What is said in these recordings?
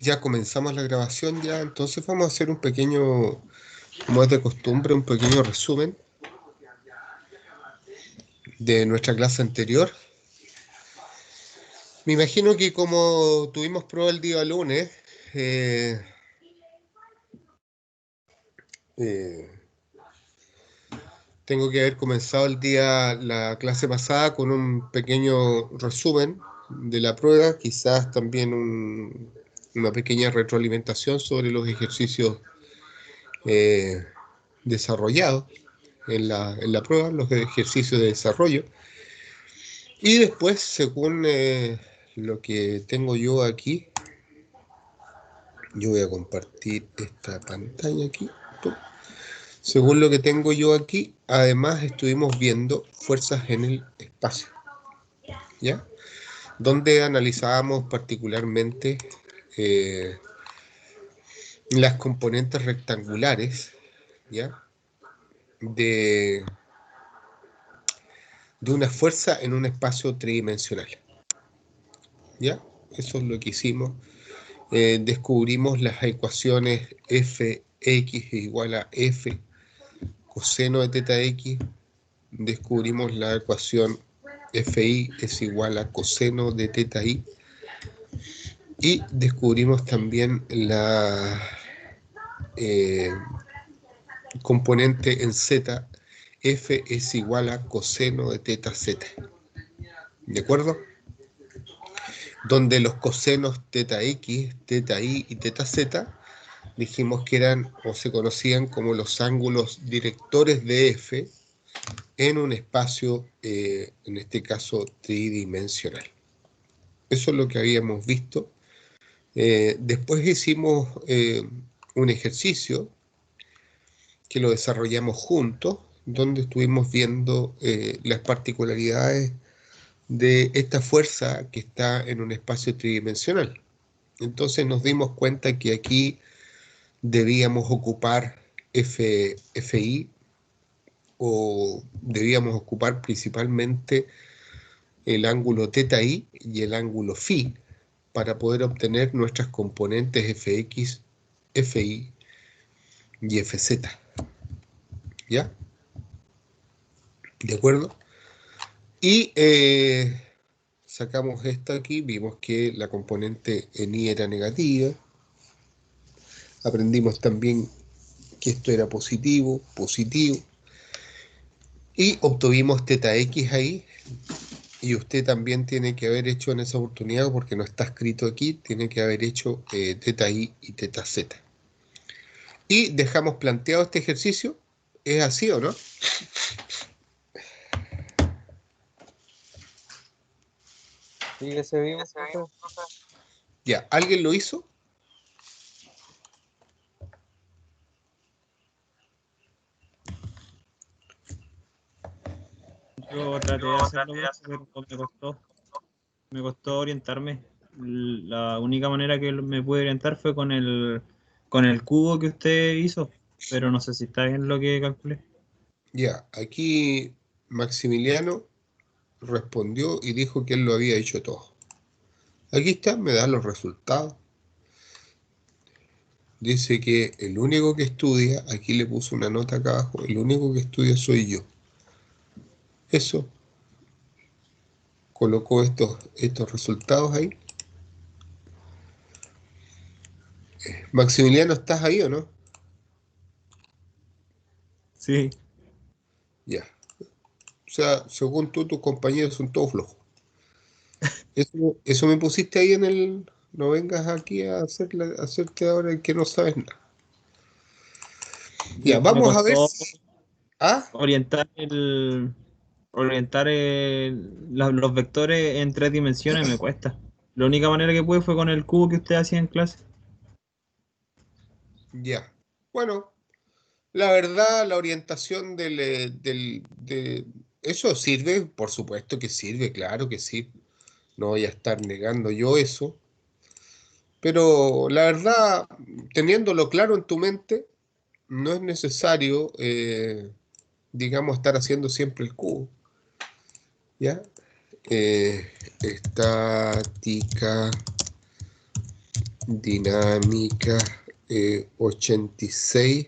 Ya comenzamos la grabación ya, entonces vamos a hacer un pequeño, como es de costumbre, un pequeño resumen de nuestra clase anterior. Me imagino que como tuvimos prueba el día lunes, eh, eh, tengo que haber comenzado la clase pasada con un pequeño resumen de la prueba, quizás también una pequeña retroalimentación sobre los ejercicios eh, desarrollados en la prueba, los ejercicios de desarrollo. Y después, según lo que tengo yo aquí, yo voy a compartir esta pantalla aquí. Según lo que tengo yo aquí, además estuvimos viendo fuerzas en el espacio, ¿ya? Donde analizábamos particularmente eh, las componentes rectangulares, ¿ya? De, de una fuerza en un espacio tridimensional, ¿ya? Eso es lo que hicimos. Descubrimos las ecuaciones fx es igual a f coseno de teta x, descubrimos la ecuación fi es igual a coseno de teta y descubrimos también la componente en z, f es igual a coseno de teta z, ¿de acuerdo? Donde los cosenos teta x, teta y teta z dijimos que eran o se conocían como los ángulos directores de F en un espacio, en este caso, tridimensional. Eso es lo que habíamos visto. Después hicimos un ejercicio que lo desarrollamos juntos, donde estuvimos viendo las particularidades de esta fuerza que está en un espacio tridimensional. Entonces nos dimos cuenta que aquí debíamos ocupar FI o debíamos ocupar principalmente el ángulo θi y el ángulo φ para poder obtener nuestras componentes fx, fi y fz. ¿Ya? ¿De acuerdo? Y sacamos esta aquí, vimos que la componente en i era negativa. Aprendimos también que esto era positivo, positivo. Y obtuvimos θx ahí. Y usted también tiene que haber hecho en esa oportunidad, porque no está escrito aquí, tiene que haber hecho teta i y teta z. Y dejamos planteado este ejercicio. ¿Es así o no? Sí, ese vivo, profe. Ya, ¿alguien lo hizo? Yo traté de hacerlo, profe, pero me costó orientarme. La única manera que me pude orientar fue con el cubo que usted hizo, pero no sé si está bien lo que calculé. Ya, aquí Maximiliano respondió y dijo que él lo había hecho todo. Aquí está, me da los resultados. Dice que el único que estudia, aquí le puso una nota acá abajo, el único que estudia soy yo. Eso, colocó estos resultados ahí. Maximiliano, ¿estás ahí o no? Sí, Ya. O sea, según tú, tus compañeros son todos flojos. Eso me pusiste ahí en el... No vengas aquí a hacerte ahora que no sabes nada. Ya, me vamos a ver costó si... Ah, orientar los vectores en 3 dimensiones, me cuesta. La única manera que pude fue con el cubo que usted hacía en clase. ya. Bueno, la verdad, la orientación eso sirve, por supuesto que sirve, claro que sí. No voy a estar negando yo eso. Pero la verdad, teniéndolo claro en tu mente, no es necesario, digamos, estar haciendo siempre el cubo. ¿Ya? Estática Dinámica 86.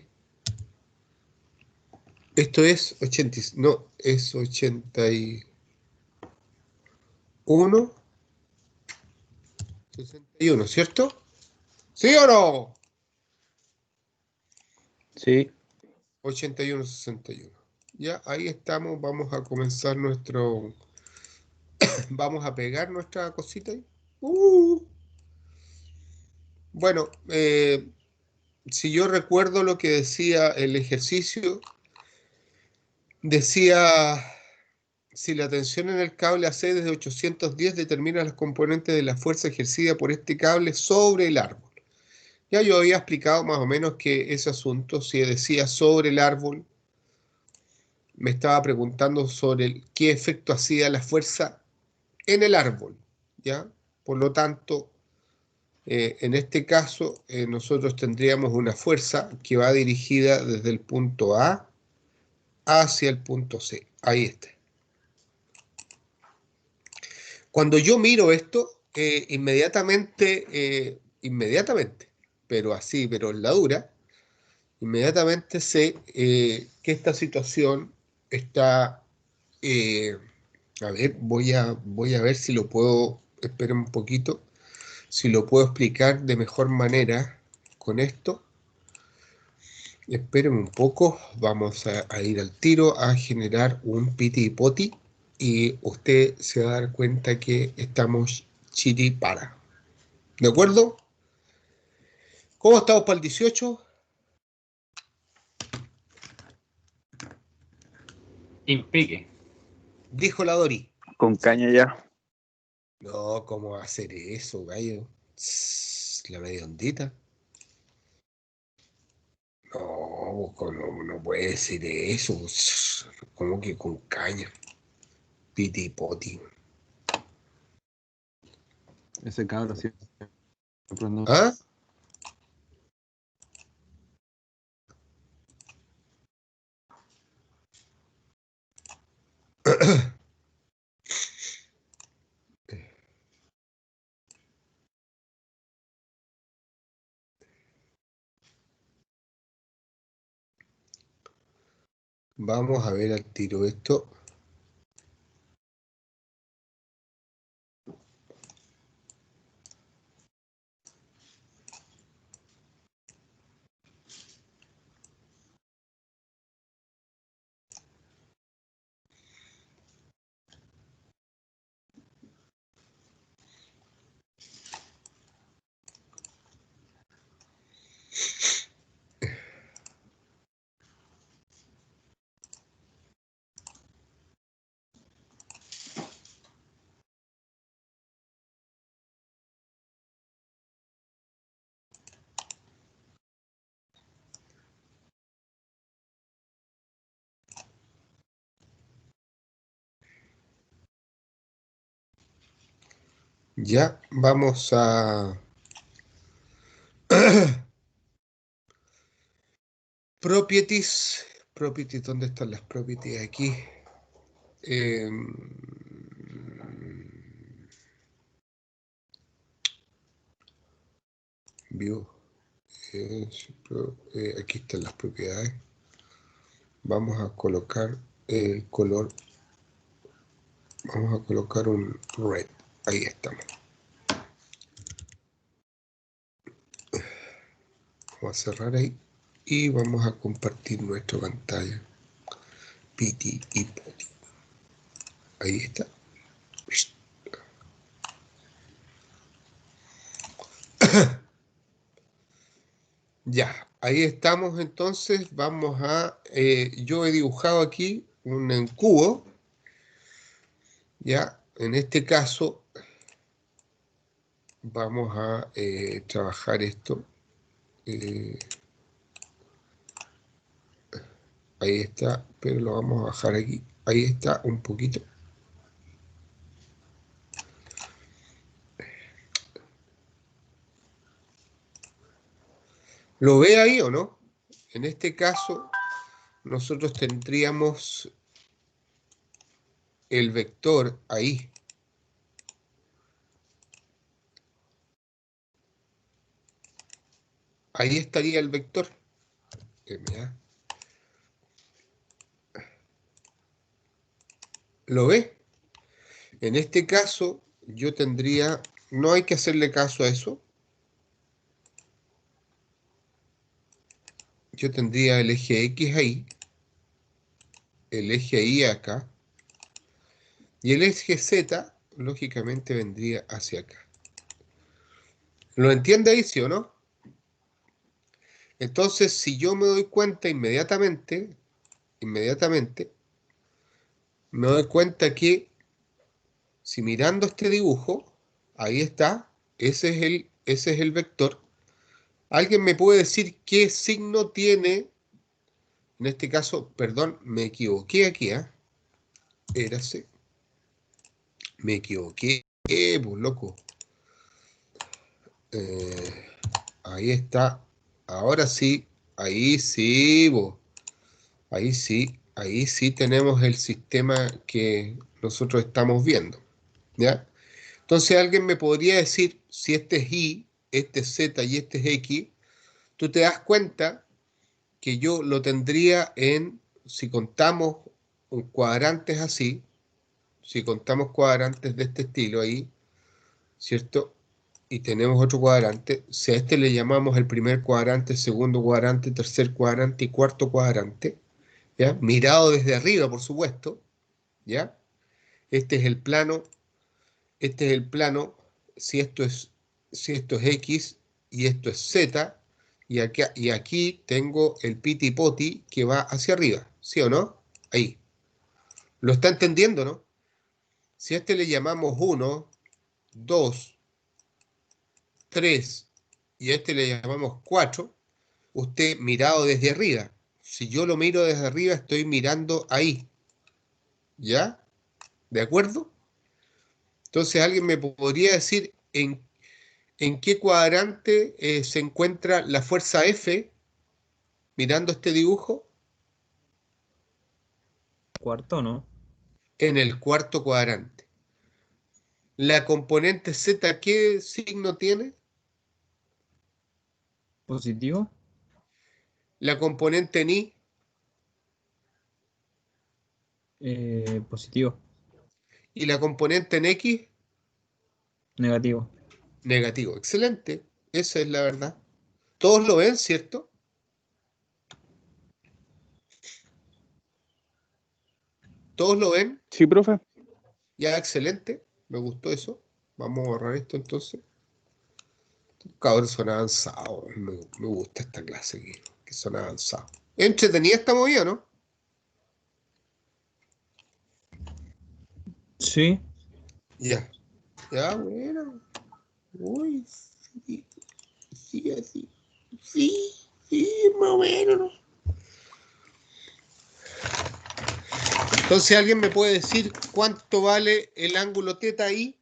Esto es 80, no, es 81, 61, ¿cierto? ¿Sí o no? Sí. 81, 61. Ya, ahí estamos, vamos a comenzar nuestro... Vamos a pegar nuestra cosita ahí. Bueno, si yo recuerdo lo que decía el ejercicio, decía, si la tensión en el cable AC desde 810 determina los componentes de la fuerza ejercida por este cable sobre el árbol. Ya yo había explicado más o menos que ese asunto, si decía sobre el árbol, me estaba preguntando sobre qué efecto hacía la fuerza en el árbol, ¿ya? Por lo tanto, en este caso, nosotros tendríamos una fuerza que va dirigida desde el punto A hacia el punto C. Ahí está. Cuando yo miro esto, inmediatamente, pero así, pero en la dura, inmediatamente sé que esta situación está, a ver, voy a ver si lo puedo, esperen un poquito, si lo puedo explicar de mejor manera con esto. Esperen un poco, vamos a ir al tiro a generar un piti poti y usted se va a dar cuenta que estamos chiripara. ¿De acuerdo? ¿Cómo estamos para el 18? Impique. Dijo la Dori. Con caña ya. No, ¿cómo va a hacer eso, gallo? La media ondita. No, no puede decir eso. Como que con caña. Piti poti. Ese cabro siempre no. ¿Ah? Vamos a ver al tiro esto. Ya vamos a... Properties. Properties, ¿dónde están las properties? Aquí. View. Aquí están las propiedades. Vamos a colocar el color. Vamos a colocar un red. Ahí estamos. Vamos a cerrar ahí. Y vamos a compartir nuestra pantalla. Piti y poti. Ahí está. Ya, ahí estamos entonces. Vamos a... yo he dibujado aquí un cubo. Ya, en este caso vamos a trabajar esto. Ahí está, pero lo vamos a bajar aquí. Ahí está un poquito. ¿Lo ve ahí o no? En este caso, nosotros tendríamos el vector ahí. ahí estaría el vector. MA. ¿Lo ve? En este caso, yo tendría, no hay que hacerle caso a eso. Yo tendría el eje X ahí, el eje Y acá, y el eje Z, lógicamente, vendría hacia acá. ¿Lo entiende ahí, sí o no? Entonces, si yo me doy cuenta inmediatamente, me doy cuenta que si mirando este dibujo, ahí está, ese es el vector. ¿Alguien me puede decir qué signo tiene? En este caso, perdón, me equivoqué aquí, Érase. Me equivoqué, pues loco. Eh, ahí está. Ahora sí, ahí sí, bo. Ahí sí tenemos el sistema que nosotros estamos viendo. ¿Ya? Entonces alguien me podría decir, si este es Y, este es Z y este es X, tú te das cuenta que yo lo tendría en, si contamos cuadrantes así, si contamos cuadrantes de este estilo ahí, ¿cierto? Y tenemos otro cuadrante, si a este le llamamos el primer cuadrante, segundo cuadrante, tercer cuadrante y cuarto cuadrante, ¿ya? Mirado desde arriba, por supuesto, ¿ya? Este es el plano, si esto es X y esto es Z, y aquí tengo el piti poti que va hacia arriba, ¿sí o no? Ahí. ¿Lo está entendiendo, no? Si a este le llamamos 1, 2, 3 y a este le llamamos 4, usted mirado desde arriba. Si yo lo miro desde arriba, estoy mirando ahí. ¿Ya? ¿De acuerdo? Entonces alguien me podría decir en qué cuadrante se encuentra la fuerza F mirando este dibujo. Cuarto, ¿no? En el cuarto cuadrante. La componente Z, ¿qué signo tiene? Positivo, La componente en Y positivo, y la componente en X, negativo. negativo. Excelente. Esa es la verdad. Todos lo ven, ¿cierto? Todos lo ven. Sí, profe. Ya, excelente. Me gustó eso. Vamos a borrar esto entonces. Cabros son avanzados. Me gusta esta clase aquí, que son avanzados. Entretenida esta movida, ¿no? Sí, Ya. Ya, bueno. Uy, sí, sí, así. Sí, sí, más o menos, ¿no? Entonces, ¿alguien me puede decir cuánto vale el ángulo teta ahí?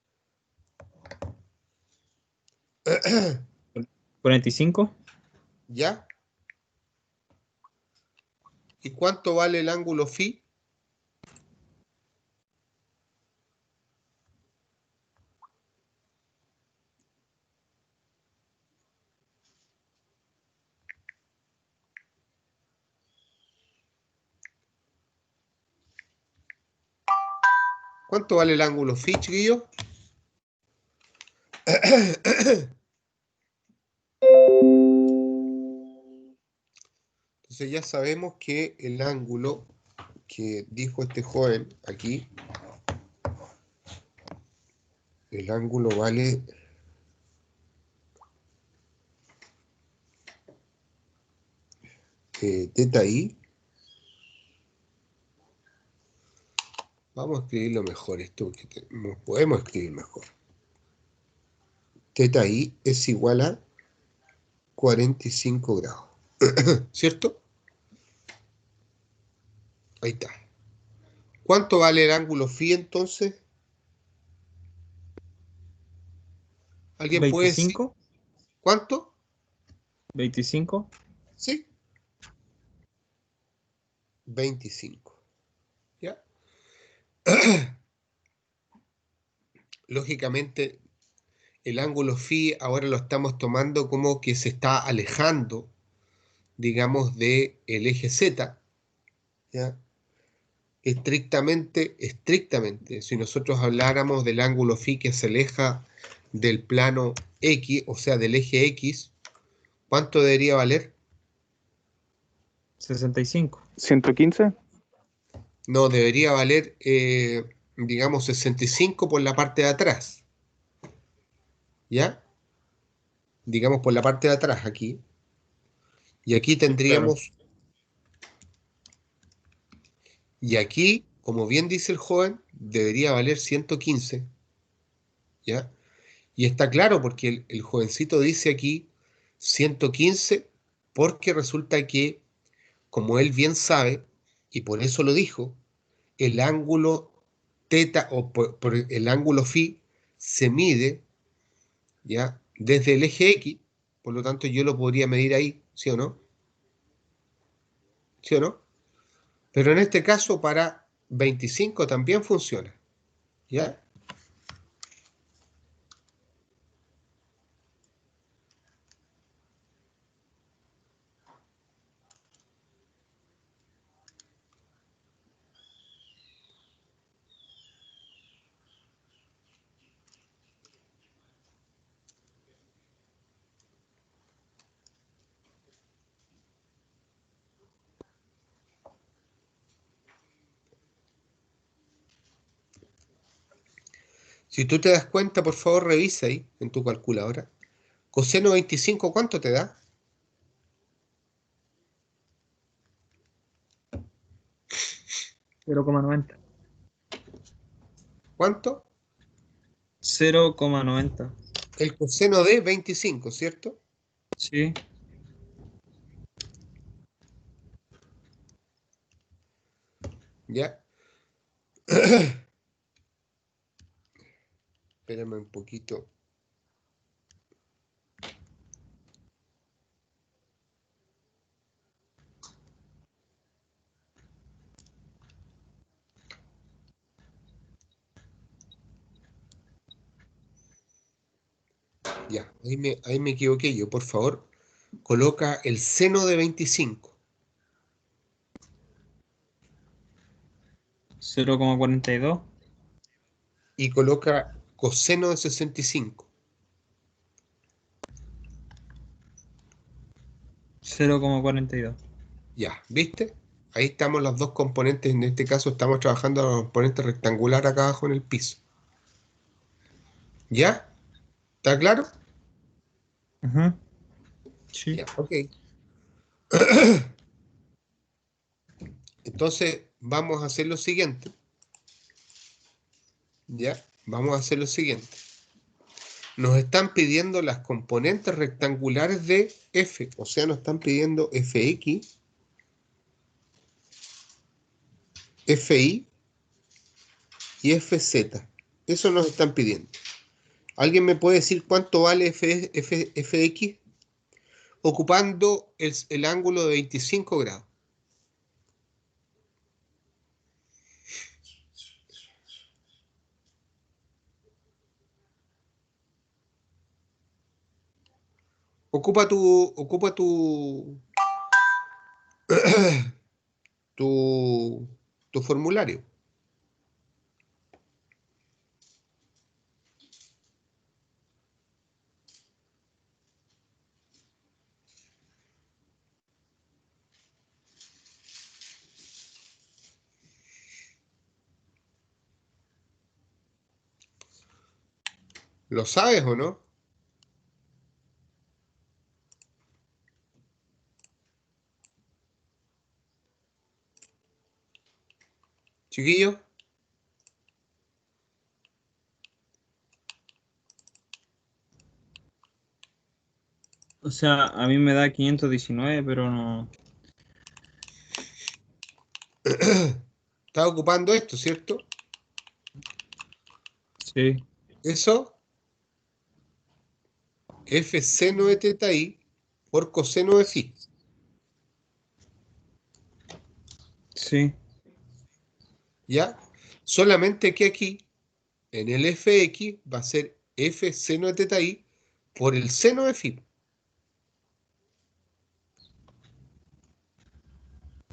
45, ¿Ya? ¿Y cuánto vale el ángulo phi? ¿Cuánto vale el ángulo phi, chiquillos? Entonces ya sabemos que el ángulo que dijo este joven aquí, el ángulo vale teta i. Vamos a escribirlo mejor esto, porque podemos escribir mejor. Teta i es igual a 45 grados. ¿Cierto? Ahí está. ¿Cuánto vale el ángulo phi entonces? ¿Alguien puede decir 25, cuánto? 25. Sí, 25. ¿Ya? Lógicamente, el ángulo phi ahora lo estamos tomando como que se está alejando, digamos, del eje Z, ¿ya? Estrictamente, si nosotros habláramos del ángulo phi que se aleja del plano X, o sea, del eje X, ¿cuánto debería valer? 65. 115. No, debería valer, digamos, 65 por la parte de atrás, ¿ya? Digamos, por la parte de atrás aquí. Y aquí Sí, claro. tendríamos, y aquí, como bien dice el joven, debería valer 115, ¿ya? Y está claro porque el jovencito dice aquí 115 porque resulta que, como él bien sabe, y por eso lo dijo, el ángulo teta o por el ángulo phi se mide, ¿ya? Desde el eje X, por lo tanto yo lo podría medir ahí, ¿sí o no? ¿Sí o no? Pero en este caso para 25 también funciona, ¿ya? Si tú te das cuenta, por favor, revisa ahí en tu calculadora. Coseno 25, ¿cuánto te da? 0,90. ¿Cuánto? 0,90. El coseno de 25, ¿cierto? Sí. Ya. Espérame un poquito. Ya, ahí me equivoqué yo. Por favor, coloca el seno de 25 0,42. y coloca coseno de 65. 0,42. Ya, ¿viste? Ahí estamos los dos componentes. En este caso estamos trabajando los componentes rectangular acá abajo en el piso. ¿Ya? ¿Está claro? Ujú. Sí. Ya, ok. Entonces, vamos a hacer lo siguiente. ¿Ya? Vamos a hacer lo siguiente. Nos están pidiendo las componentes rectangulares de F, o sea, nos están pidiendo Fx, Fi y Fz. Eso nos están pidiendo. ¿Alguien me puede decir cuánto vale Fx? Ocupando el ángulo de 25 grados. Ocupa tu, tu formulario. ¿Lo sabes o no? Chiquillos, O sea, a mí me da 519, pero no. está ocupando esto, ¿cierto? Sí, Eso, F seno de teta i por coseno de phi. sí, ¿Ya? Solamente que aquí, en el Fx, va a ser F seno de teta I por el seno de phi.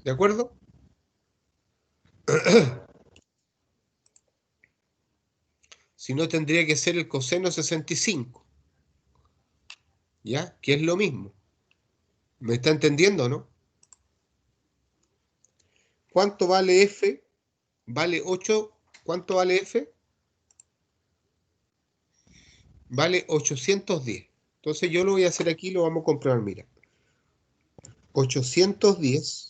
¿De acuerdo? Si no, tendría que ser el coseno 65. ¿Ya? Que es lo mismo. ¿Me está entendiendo o no? ¿Cuánto vale F? Vale 8. ¿Cuánto vale F? Vale 810. Entonces yo lo voy a hacer aquí, lo vamos a comprobar, mira. 810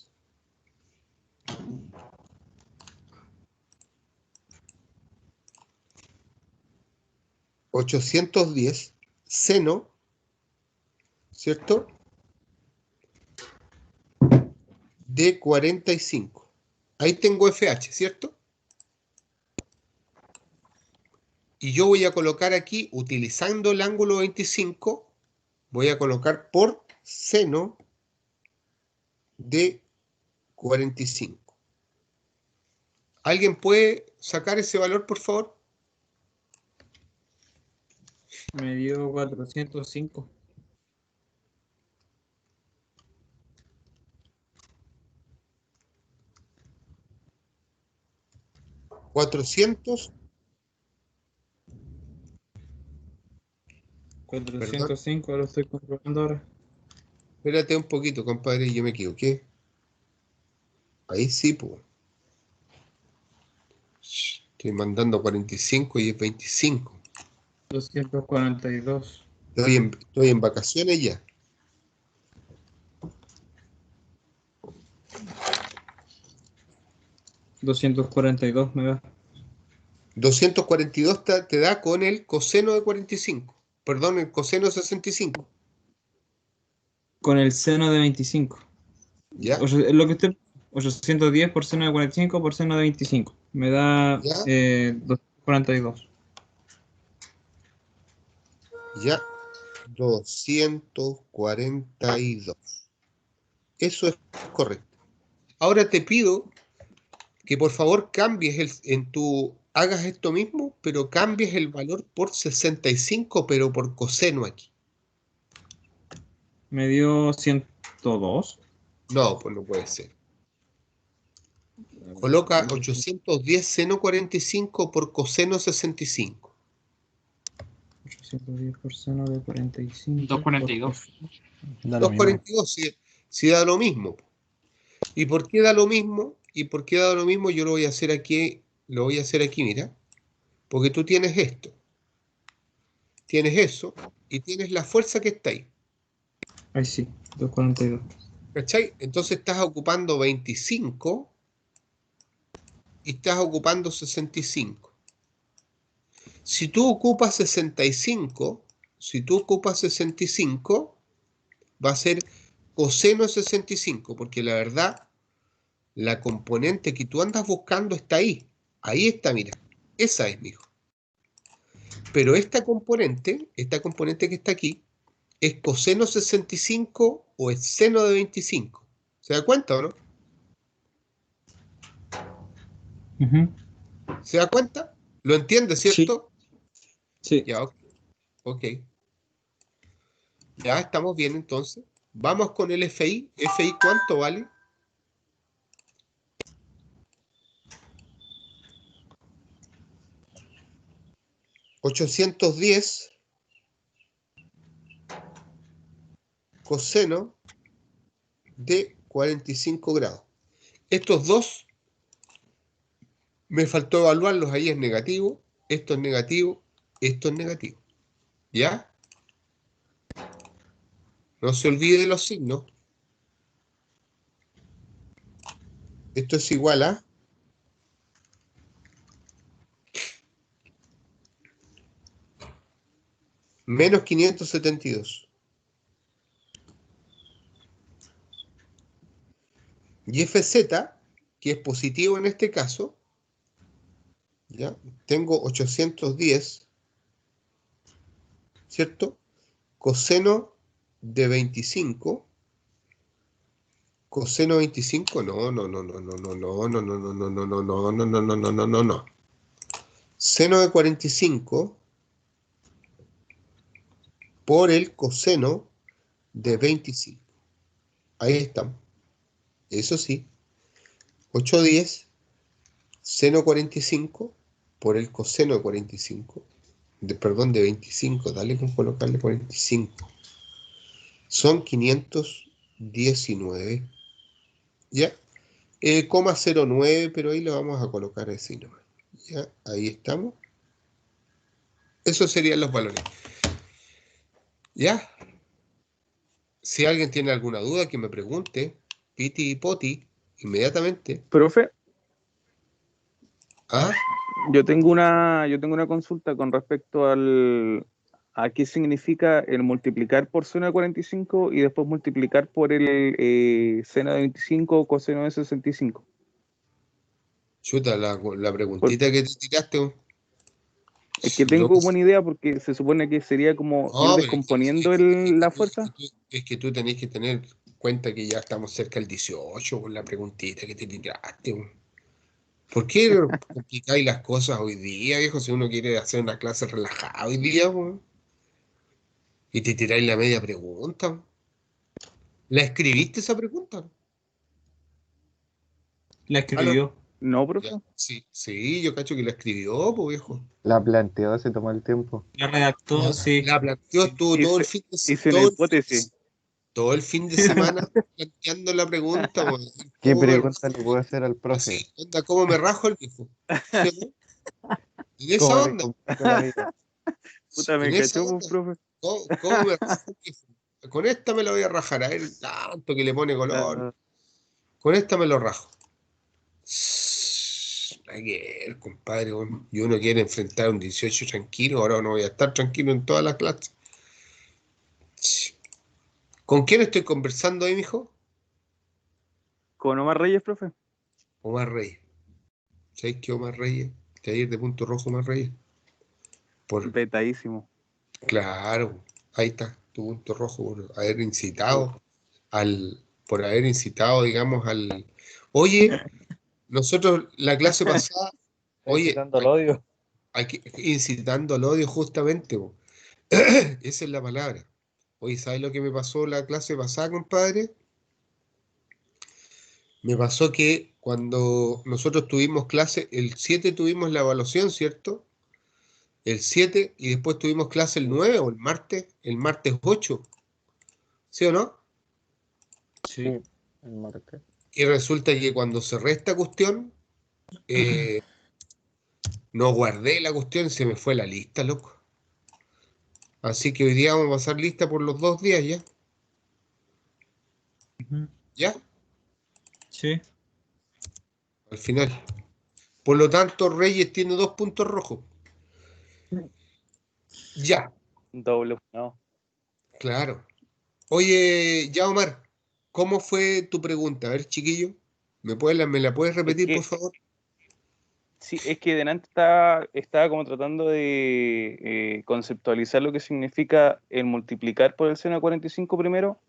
seno, ¿cierto? De 45. Ahí tengo FH, ¿cierto? Y yo voy a colocar aquí, utilizando el ángulo 25, voy a colocar por seno de 45. ¿Alguien puede sacar ese valor, por favor? Me dio 405. 400. 405, lo estoy comprobando ahora. Espérate un poquito, compadre, yo me equivoqué. Ahí sí, pues. Estoy mandando 45 y es 25. 242. Estoy en vacaciones ya. $242 me da. 242 te da con el coseno de 45. Perdón, el coseno de 65. Con el seno de 25. ¿Ya? Es lo que usted... 810 por seno de 45 por seno de 25. Me da ¿Ya? 242. Ya. 242. Eso es correcto. Ahora te pido que por favor hagas esto mismo, pero cambies el valor por 65, pero por coseno aquí. Me dio 102. No, pues no puede ser. Coloca 810 seno 45 por coseno 65. 810 por seno de 45. 242. Da lo mismo. 242 si da lo mismo. ¿Y por qué da lo mismo? ¿Y por qué da lo mismo? Yo lo voy a hacer aquí, mira. Porque tú tienes esto. Tienes eso y tienes la fuerza que está ahí. Ahí sí, 242. ¿Cachai? Entonces estás ocupando 25 y estás ocupando 65. Si tú ocupas 65, va a ser coseno de 65, porque la verdad, la componente que tú andas buscando está ahí. Ahí está, mira. Esa es, mijo. Pero esta componente que está aquí, es coseno 65 o es seno de 25. ¿Se da cuenta o no? ¿Se da cuenta? ¿Lo entiende, cierto? Sí. Ya, ok. Ya estamos bien entonces. Vamos con el FI. ¿FI cuánto vale? $810 coseno de 45 grados. Estos dos me faltó evaluarlos. Ahí es negativo, esto es negativo, esto es negativo. ¿Ya? No se olvide de los signos. Esto es igual a menos 572. Y FZ, que es positivo en este caso, ¿ya? Tengo 810, ¿cierto? Coseno de 25. Coseno 25, no. Seno de 45 por el coseno de 25. Ahí estamos. Eso sí, 8/10 seno 45 por el coseno de 45, perdón, de 25, dale con colocarle 45. Son 519. ¿Ya? 0,09, pero ahí lo vamos a colocar así nomás. ¿Ya? Ahí estamos. Esos serían los valores. ¿Ya? Si alguien tiene alguna duda, que me pregunte, piti y poti, inmediatamente. Profe, ¿Ah? yo tengo una consulta con respecto a qué significa el multiplicar por seno de 45 y después multiplicar por el seno de 25 o coseno de 65. Chuta, la Por- preguntita que te tiraste. es que Lo tengo que- buena idea porque se supone que sería como ir No, pero descomponiendo la fuerza. es que tú tenés que tener cuenta que ya estamos cerca del 18 con la preguntita que te tiraste. ¿Por qué complicáis las cosas hoy día, viejo? Si uno quiere hacer una clase relajada hoy día, weón, y te tiráis la media pregunta. ¿La escribiste esa pregunta? La ¿Aló? escribió. No, Ya, profe. sí, sí, yo cacho que la escribió, pues viejo. La planteó, se tomó el tiempo. La redactó, sí. La planteó, Sí. estuvo todo el Hice, fin de, hice una hipótesis. todo el fin de semana planteando la pregunta, weón. ¿Qué ¿Cómo me pregunta le puedo hacer al así, profe? onda, cómo me rajo el viejo? ¿Sí o no? En esa ¿Cómo le onda, complico la vida? Puta, en me esa cachó, pues, onda. profe. ¿Cómo me rajo el viejo? Con esta me lo voy a rajar, a ver, tanto que le pone color. Ah, Con esta me lo rajo. Hay que ver, compadre, weón. Y uno quiere enfrentar un 18 tranquilo, ahora no voy a estar tranquilo en todas las clases. ¿Con quién estoy conversando ahí, mijo? con Omar Reyes, profe. Omar Reyes. ¿Sabéis qué, Omar Reyes? Te ir de punto rojo, Omar Reyes. Por, Vetadísimo. claro, ahí está, tu punto rojo, por haber incitado, digamos, Oye, nosotros la clase pasada, Está oye, incitando al odio. incitando al odio justamente, po. Esa es la palabra. Oye, ¿sabes lo que me pasó la clase pasada, compadre? Me pasó que cuando nosotros tuvimos clase, el 7 tuvimos la evaluación, ¿cierto? El 7 y después tuvimos clase el 9 o el martes 8, ¿sí o no? Sí. Sí, el martes. Y resulta que cuando cerré esta cuestión, eh, no guardé la cuestión y se me fue la lista, loco. Así que hoy día vamos a pasar lista por los 2 días ya. Ujú. ¿Ya? Sí. Al final. Por lo tanto, Reyes tiene 2 puntos rojos. Ya, Doble. No. claro. Oye, ya Omar, ¿cómo fue tu pregunta? A ver, chiquillo, ¿me la puedes Es repetir, por que, favor? sí, es que delante estaba como tratando de conceptualizar lo que significa el multiplicar por el seno de 45 primero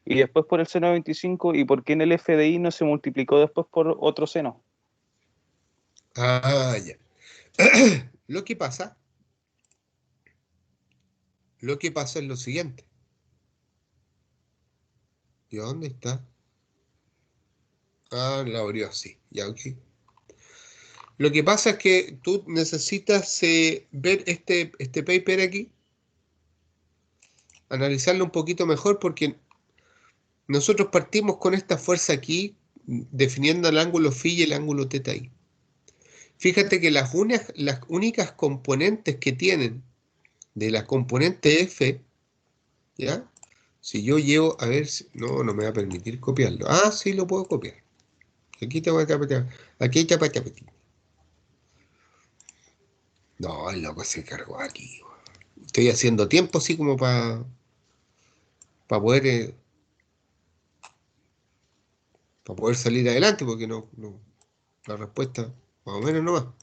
y después por el seno de 25 y por qué en el FDI no se multiplicó después por otro seno. Ah, ya. Lo que pasa, lo que pasa es lo siguiente. ¿Y dónde está? Ah, la abrió así. Ya, ok. Lo que pasa es que tú necesitas ver este paper aquí, analizarlo un poquito mejor, porque nosotros partimos con esta fuerza aquí, definiendo el ángulo phi y el ángulo teta i. Fíjate que las únicas componentes que tienen de la componente F, ¿ya? Si yo llevo, a ver, no, no me va a permitir copiarlo. Ah, sí, lo puedo copiar. Aquí te voy a aquí te voy a. No, el loco se cargó aquí. Estoy haciendo tiempo así como para poder salir adelante, porque la respuesta más o menos no va.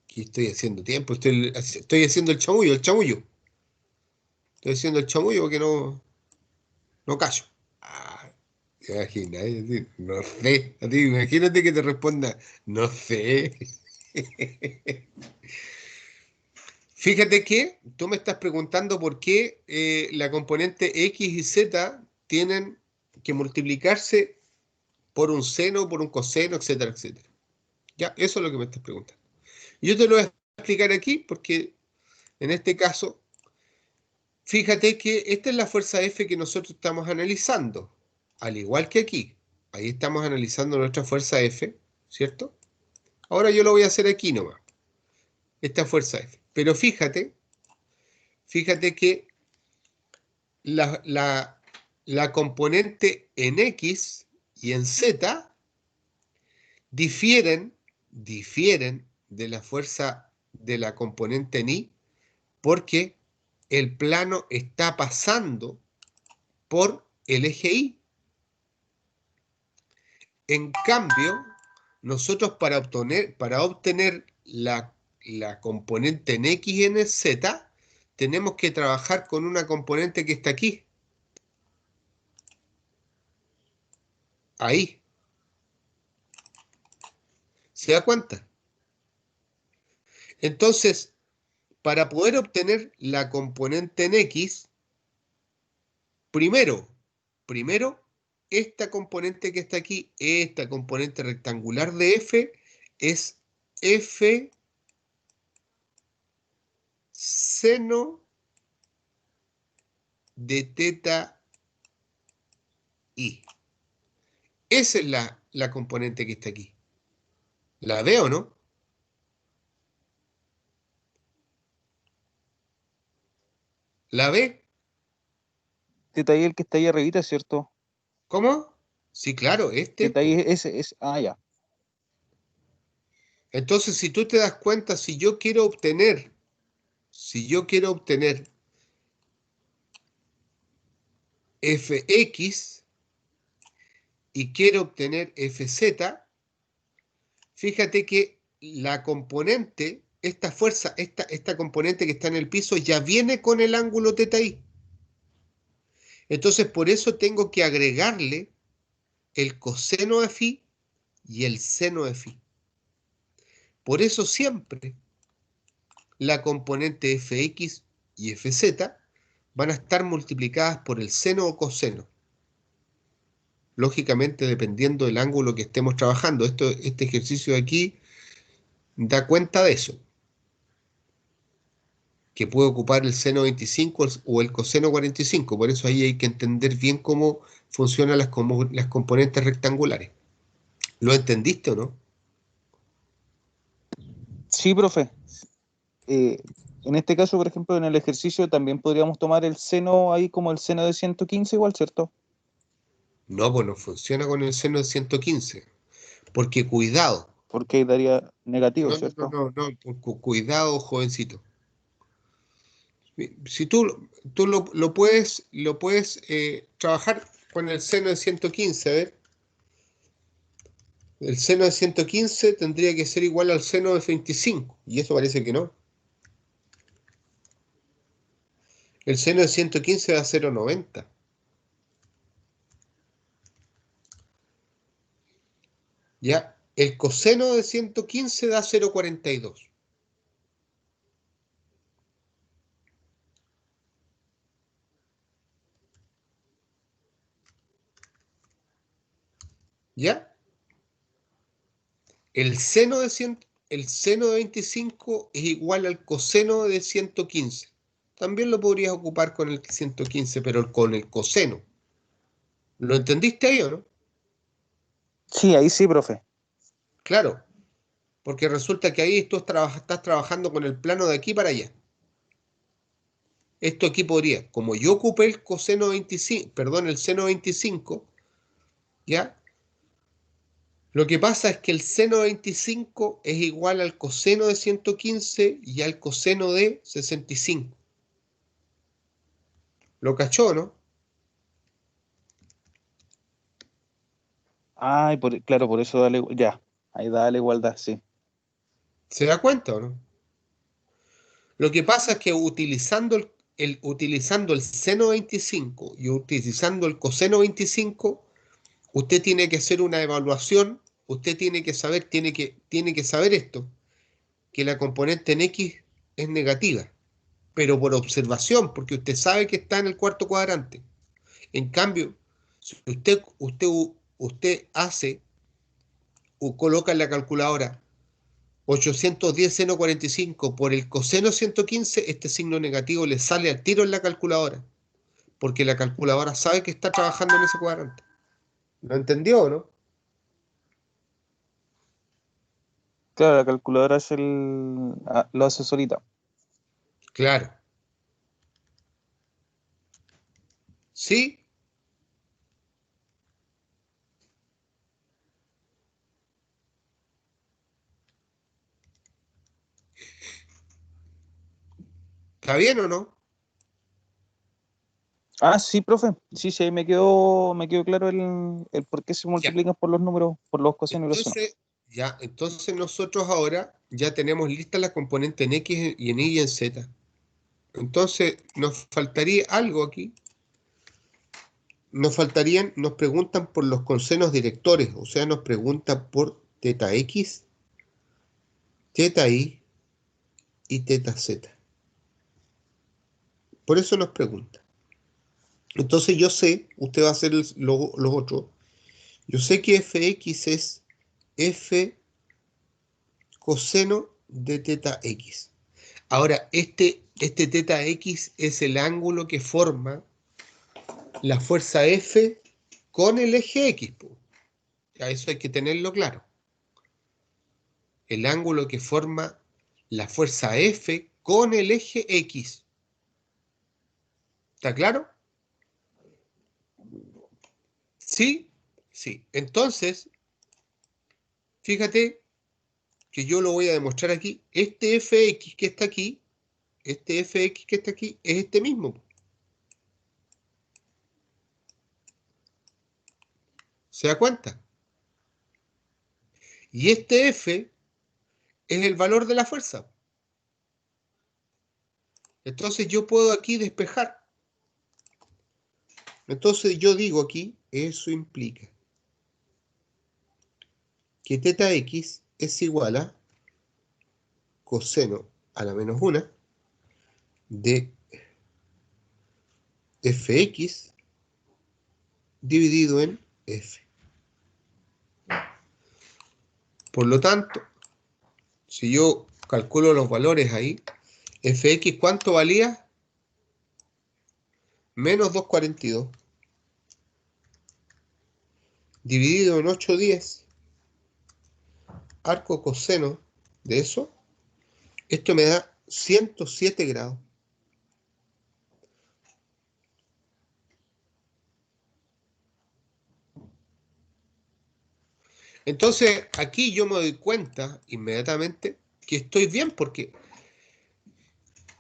Aquí estoy haciendo tiempo, estoy haciendo el chamullo, Estoy haciendo el chamullo porque no callo. Ah, ¿te imaginas? No sé. A ti, imagínate que te responda, no sé. Fíjate que tú me estás preguntando por qué la componente X y Z tienen que multiplicarse por un seno, por un coseno, etcétera, etcétera. Ya, eso es lo que me estás preguntando. Y yo te lo voy a explicar aquí porque en este caso, fíjate que esta es la fuerza F que nosotros estamos analizando, al igual que aquí. Ahí estamos analizando nuestra fuerza F, ¿cierto? Ahora yo lo voy a hacer aquí nomás, esta fuerza F. Pero fíjate que la componente en X y en Z difieren de la fuerza de la componente en Y porque el plano está pasando por el eje Y. En cambio, nosotros para obtener la componente en X y en Z, tenemos que trabajar con una componente que está aquí. Ahí. ¿Se da cuenta? Entonces, para poder obtener la componente en X, primero, esta componente que está aquí, esta componente rectangular de F, es F seno de teta I. Esa es la componente que está aquí. ¿La veo o no? ¿La ve? Teta I el que está ahí arribita, ¿cierto? ¿Cómo? Sí, claro, este. Teta I ese es, ya. Entonces, si tú te das cuenta, si yo quiero obtener fx y quiero obtener fz, fíjate que la componente, esta fuerza, esta componente que está en el piso ya viene con el ángulo teta i. Entonces, por eso tengo que agregarle el coseno de phi y el seno de phi. Por eso siempre la componente fx y fz van a estar multiplicadas por el seno o coseno. Lógicamente, dependiendo del ángulo que estemos trabajando. Este ejercicio de aquí da cuenta de eso, que puede ocupar el seno 25 o el coseno 45. Por eso ahí hay que entender bien cómo funcionan las componentes rectangulares. ¿Lo entendiste o no? Sí, profe. En este caso, por ejemplo, en el ejercicio también podríamos tomar el seno ahí como el seno de 115 igual, ¿cierto? No, pues no funciona con el seno de 115. Porque cuidado. Porque ahí daría negativo, No, no, no, ¿cierto? no, no. Cuidado, jovencito. Si tú lo puedes trabajar con el seno de 115, a ver. El seno de 115 tendría que ser igual al seno de 25, y eso parece que no. El seno de 115 da 0,90. ¿Ya? El coseno de 115 da 0,42. ¿Ya? El seno de 25 es igual al coseno de 115. También lo podrías ocupar con el 115, pero con el coseno. ¿Lo entendiste ahí o no? Sí, ahí sí, profe. Claro, porque resulta que ahí tú estás trabajando con el plano de aquí para allá. Esto aquí podría, como yo ocupé el coseno 25, perdón, el seno 25, ¿ya? Lo que pasa es que el seno de 25 es igual al coseno de 115 y al coseno de 65. ¿Lo cachó, no? Ay, claro, por eso dale, ya. Ahí da la igualdad, sí. ¿Se da cuenta o no? Lo que pasa es que utilizando el seno 25 y utilizando el coseno 25, usted tiene que hacer una evaluación, usted tiene que saber esto, que la componente en X es negativa. pero por observación, porque usted sabe que está en el cuarto cuadrante. En cambio, si usted hace o coloca en la calculadora 810 seno 45 por el coseno 115, este signo negativo le sale al tiro en la calculadora, porque la calculadora sabe que está trabajando en ese cuadrante. ¿Lo entendió o no? Claro, la calculadora lo hace solita. Claro. ¿Sí? ¿Está bien o no? Ah, sí, profe. Sí, sí, ahí me quedó claro el por qué se Ya. multiplican por los números, por los cosenos y los senos. Entonces nosotros ahora ya tenemos listas las componentes en X y en Y y en Z. Entonces nos faltaría algo aquí. Nos preguntan por los cosenos directores, o sea, nos preguntan por teta X, teta Y y teta Z. Por eso nos pregunta. Entonces yo sé, usted va a hacer los otros, yo sé que fx es f coseno de teta x. Ahora, este teta x es el ángulo que forma la fuerza F con el eje X. A eso hay que tenerlo claro. El ángulo que forma la fuerza F con el eje X. ¿Está claro? Sí, sí. Entonces, fíjate que yo lo voy a demostrar aquí. Este fx que está aquí, este fx que está aquí, es este mismo. ¿Se da cuenta? Y este f es el valor de la fuerza. Entonces yo puedo aquí despejar. Entonces yo digo aquí, eso implica que teta x es igual a coseno a la menos 1 de fx dividido en f. Por lo tanto, si yo calculo los valores ahí, fx, ¿cuánto valía? Menos 2,42. Dividido en 8,10. Arco coseno de eso. Esto me da 107 grados. Entonces, aquí yo me doy cuenta inmediatamente que estoy bien porque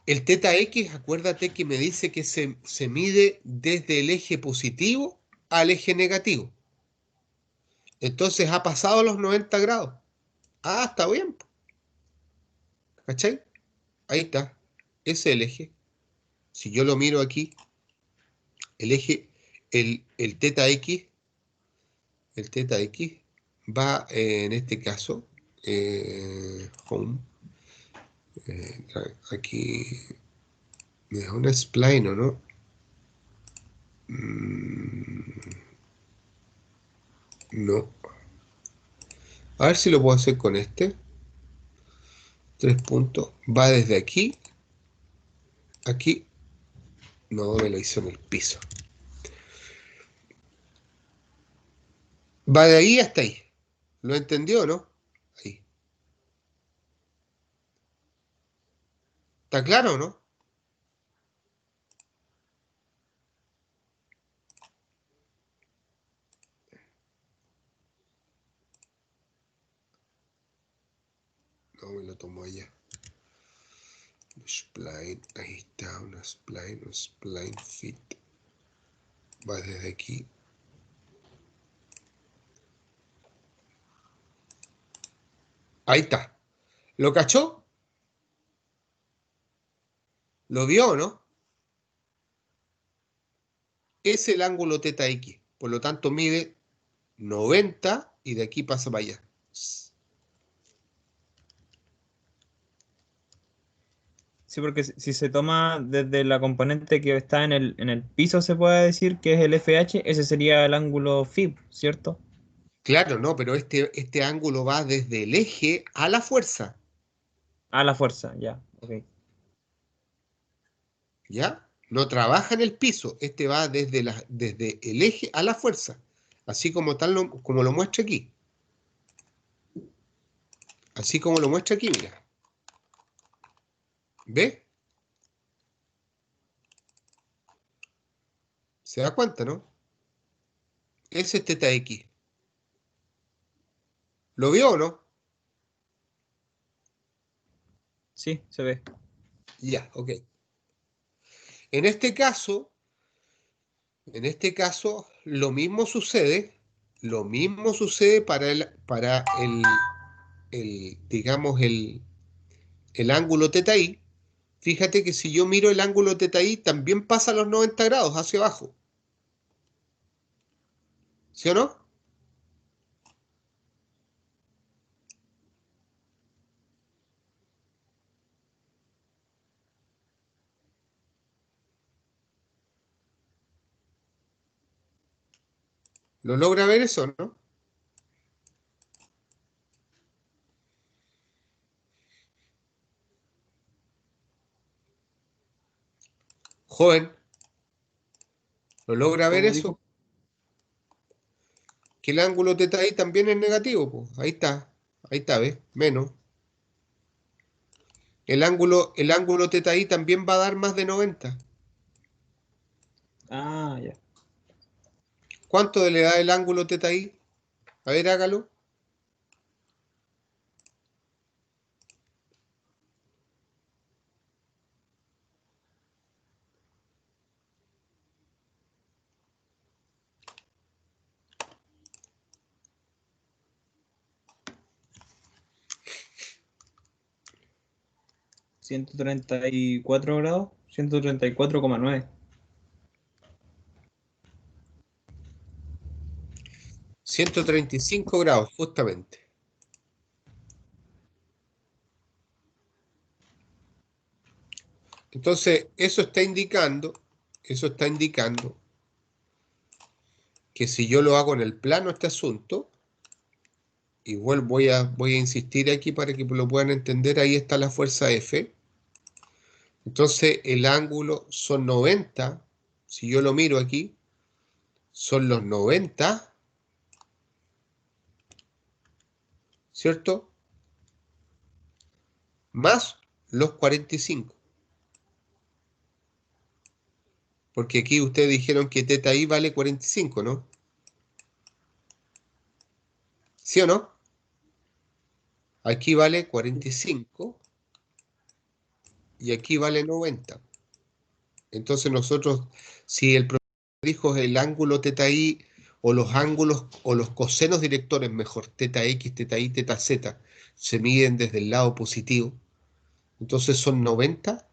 el teta x, acuérdate que me dice que se mide desde el eje positivo al eje negativo. Entonces ha pasado los 90 grados. Ah, está bien. ¿Cachai? Ahí está. Ese es el eje. Si yo lo miro aquí, el eje, el teta x, el teta x va en este caso, home, aquí, me da una spline, ¿o no? No. A ver si lo puedo hacer con este. 3 puntos. Va desde aquí. Aquí. No, me lo hizo en el piso. Va de ahí hasta ahí. ¿Lo entendió, no? Ahí. ¿Está claro o no? No, me lo tomo allá. Spline, ahí está, una spline, un spline fit. Va desde aquí. Ahí está. ¿Lo cachó? ¿Lo vio o no? Es el ángulo teta X. Por lo tanto, mide 90 y de aquí pasa para allá. Sí, porque si se toma desde la componente que está en el piso, se puede decir que es el FH, ese sería el ángulo φ, ¿cierto? Claro, no, pero este ángulo va desde el eje a la fuerza, A la fuerza, ya, ok. ¿ya? No trabaja en el piso, este va desde el eje a la fuerza, así como tal como lo muestra aquí. Así como lo muestra aquí, mira. ¿Ve? ¿Se da cuenta, no? Ese es teta X. ¿Lo vio o no? Sí, se ve. Ya, ok. En este caso, lo mismo sucede digamos, el ángulo teta I. Fíjate que si yo miro el ángulo teta I, también pasa a los 90 grados hacia abajo. ¿Sí o no? ¿Lo logra ver eso, no? Joven, ¿lo logra ver ¿Cómo eso? dijo? Que el ángulo teta I también es negativo, pues. Ahí está, ¿ves? Menos. El ángulo teta I también va a dar más de 90. Ah, ya. ¿Cuánto le da el ángulo teta I? A ver, hágalo. 134 grados, 134,9. 135 grados, justamente. Entonces, eso está indicando que si yo lo hago en el plano este asunto, igual voy a insistir aquí para que lo puedan entender, ahí está la fuerza F. Entonces, el ángulo son 90, si yo lo miro aquí, son los 90, ¿cierto? Más los 45. Porque aquí ustedes dijeron que teta I vale 45, ¿no? ¿Sí o no? Aquí vale 45 y aquí vale 90. Entonces nosotros, si el profesor dijo el ángulo teta I o los ángulos o los cosenos directores, mejor, teta X, teta Y, teta Z, se miden desde el lado positivo, entonces son 90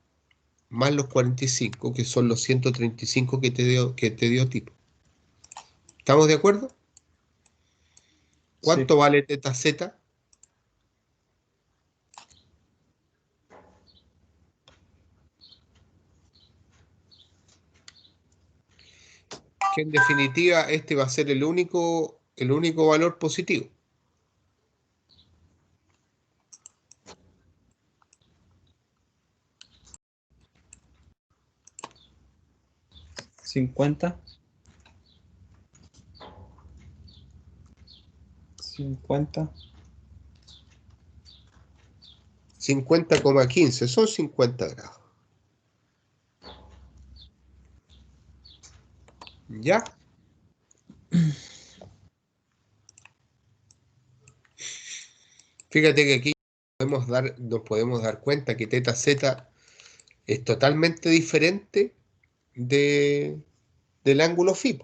más los 45, que son los 135 que te dio tipo. ¿Estamos de acuerdo? Sí. ¿Cuánto vale teta Z? Que en definitiva este va a ser el único valor positivo. 50, 50. 50,15, son 50 grados. ¿Ya? Fíjate que aquí nos podemos dar cuenta que teta Z es totalmente diferente del ángulo φ.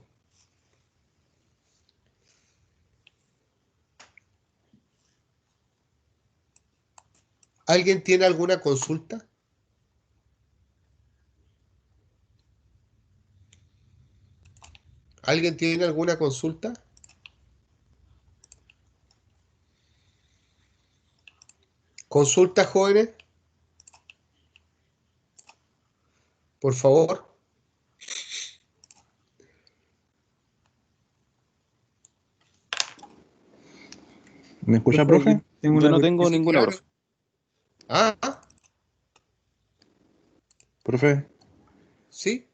¿Alguien tiene alguna consulta? ¿Alguien tiene alguna consulta? ¿Consulta, jóvenes? por favor. ¿Me escucha, Profe, profe? tengo Yo una no tengo petición. ninguna, Claro. profe. Ah, Profe, sí.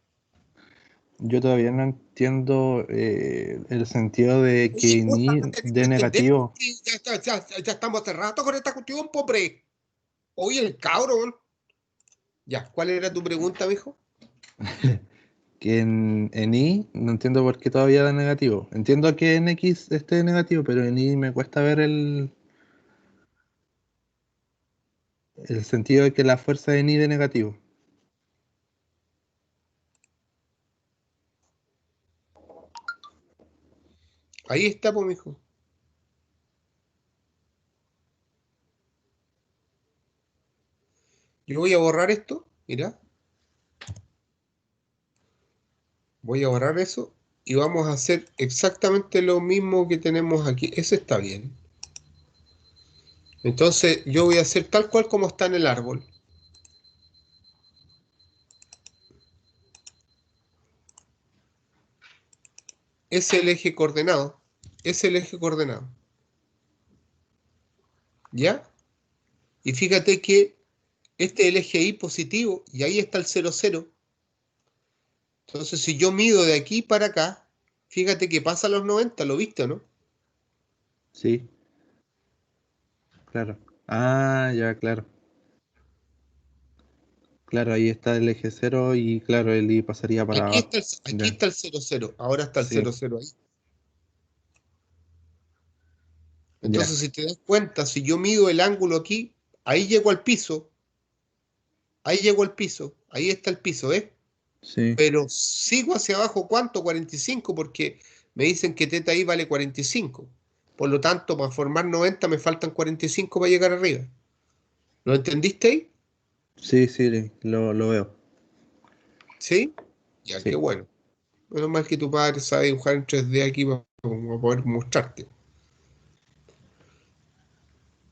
yo todavía no entiendo el sentido de Oye, que puta, ni tenés que de entender negativo. que ya estamos hace rato con esta cuestión, pobre. Oye, el cabrón. Ya, ¿cuál era tu pregunta, mijo? Que en Y no entiendo por qué todavía da negativo. Entiendo que en X esté negativo, pero en Y me cuesta ver el sentido de que la fuerza en Y de negativo. Ahí está, pues, mijo. Yo voy a borrar esto, mira. Voy a borrar eso y vamos a hacer exactamente lo mismo que tenemos aquí. Ese está bien. Entonces yo voy a hacer tal cual como está en el árbol. Es el eje coordenado. Es el eje coordenado. ¿Ya? Y fíjate que este es el eje Y positivo y ahí está el 0, 0. Entonces si yo mido de aquí para acá, fíjate que pasa a los 90, ¿lo viste o no? Sí, claro. Ah, ya, claro. Claro, ahí está el eje cero y claro, el I pasaría para Aquí abajo. está aquí Ya, está el 0, 0. Ahora está el sí, 0, 0 ahí. ya, Entonces si te das cuenta, si yo mido el ángulo aquí, ahí llego al piso. Ahí llego al piso, ahí está el piso, ¿eh? sí, Pero sigo hacia abajo, ¿cuánto? 45, porque me dicen que teta I vale 45. Por lo tanto, para formar 90 me faltan 45 para llegar arriba. ¿Lo entendiste ahí? sí, sí, lo veo. ¿Sí? Ya, qué Sí. bueno. Menos mal que tu padre sabe dibujar en 3D aquí para poder mostrarte.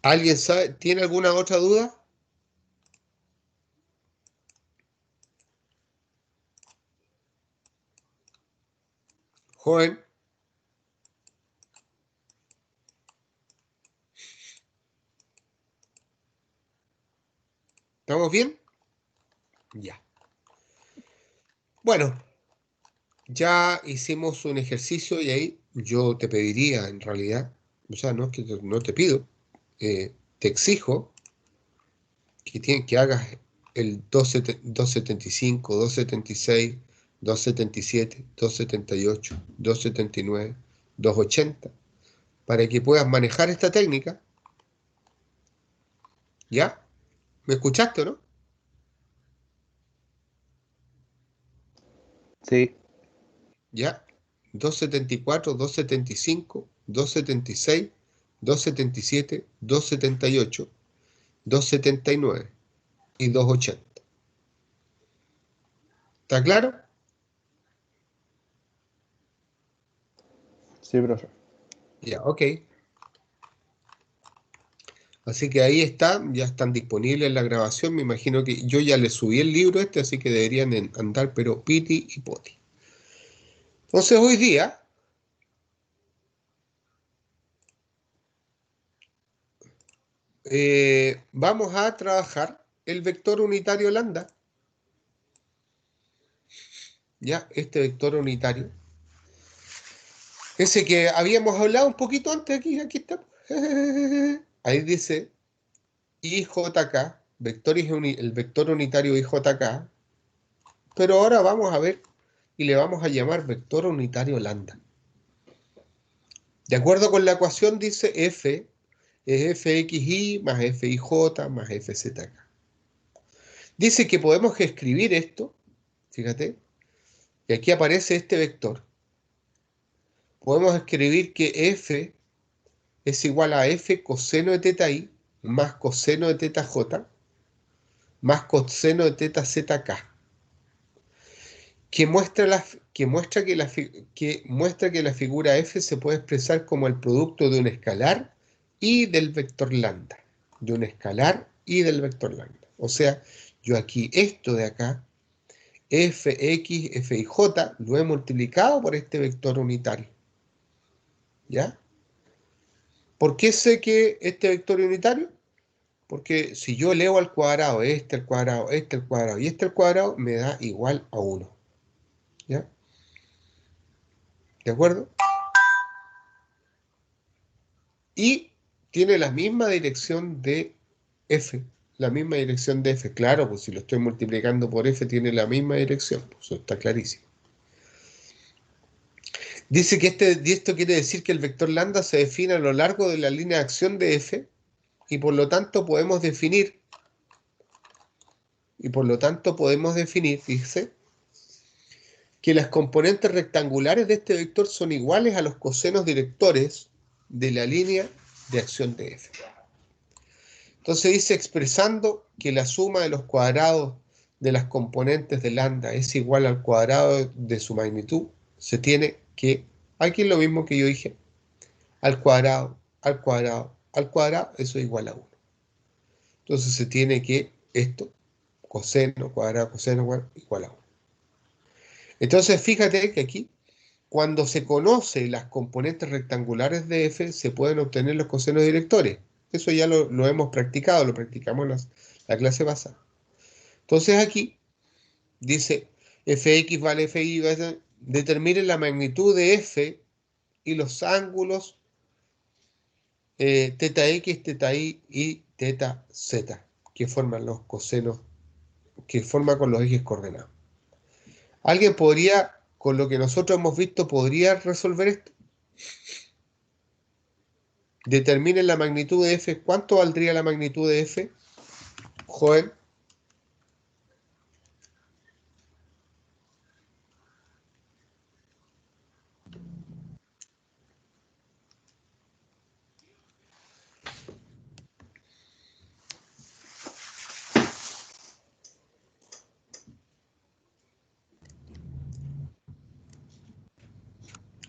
¿Alguien sabe? ¿Tiene alguna otra duda? Joven, ¿estamos bien? Ya. Bueno, ya hicimos un ejercicio y ahí yo te pediría, en realidad, o sea, no es que no te pido, te exijo que hagas el 275, 276, 277, 278, 279, 280, para que puedas manejar esta técnica. ¿Ya? ¿Me escuchaste o no? Sí, ¿Ya? 274, 275, 276, 277, 278, 279 y 280. ¿Está claro? sí, profe. Ya, ok. Así que ahí está, ya están disponibles en la grabación. Me imagino que yo ya le subí el libro este, así que deberían andar, pero piti y poti. Entonces hoy día vamos a trabajar el vector unitario lambda. Ya, este vector unitario. Ese que habíamos hablado un poquito antes aquí está. Ahí dice IJK, el vector unitario IJK, pero ahora vamos a ver y le vamos a llamar vector unitario lambda. De acuerdo con la ecuación dice F es Fxy más Fij más Fzk. Dice que podemos escribir esto, fíjate, y aquí aparece este vector. Podemos escribir que F es igual a F coseno de teta I más coseno de teta J más coseno de teta ZK, que muestra que la figura F se puede expresar como el producto de un escalar y del vector lambda. De un escalar y del vector lambda. O sea, yo aquí, esto de acá, Fx, Fij, lo he multiplicado por este vector unitario. ¿Ya? ¿Por qué sé que este vector es unitario? Porque si yo elevo al cuadrado, este al cuadrado, este al cuadrado y este al cuadrado, me da igual a 1. ¿Ya? ¿De acuerdo? Y tiene la misma dirección de f. La misma dirección de f. Claro, pues si lo estoy multiplicando por f, tiene la misma dirección. Pues eso está clarísimo. Dice que esto quiere decir que el vector lambda se define a lo largo de la línea de acción de f y por lo tanto podemos definir, dice, que las componentes rectangulares de este vector son iguales a los cosenos directores de la línea de acción de f. Entonces dice, expresando que la suma de los cuadrados de las componentes de lambda es igual al cuadrado de su magnitud, se tiene que, aquí es lo mismo que yo dije, al cuadrado, al cuadrado, al cuadrado, eso es igual a 1. Entonces se tiene que esto, coseno, cuadrado, igual a 1. Entonces fíjate que aquí, cuando se conocen las componentes rectangulares de f, se pueden obtener los cosenos directores. Eso ya lo hemos practicado, lo practicamos en la clase pasada. Entonces aquí dice fx vale fi, determine la magnitud de f y los ángulos teta x, teta y y teta z, que forman los cosenos, que forman con los ejes coordenados. ¿Alguien podría, con lo que nosotros hemos visto, podría resolver esto? Determinen la magnitud de f. ¿Cuánto valdría la magnitud de f? Joven.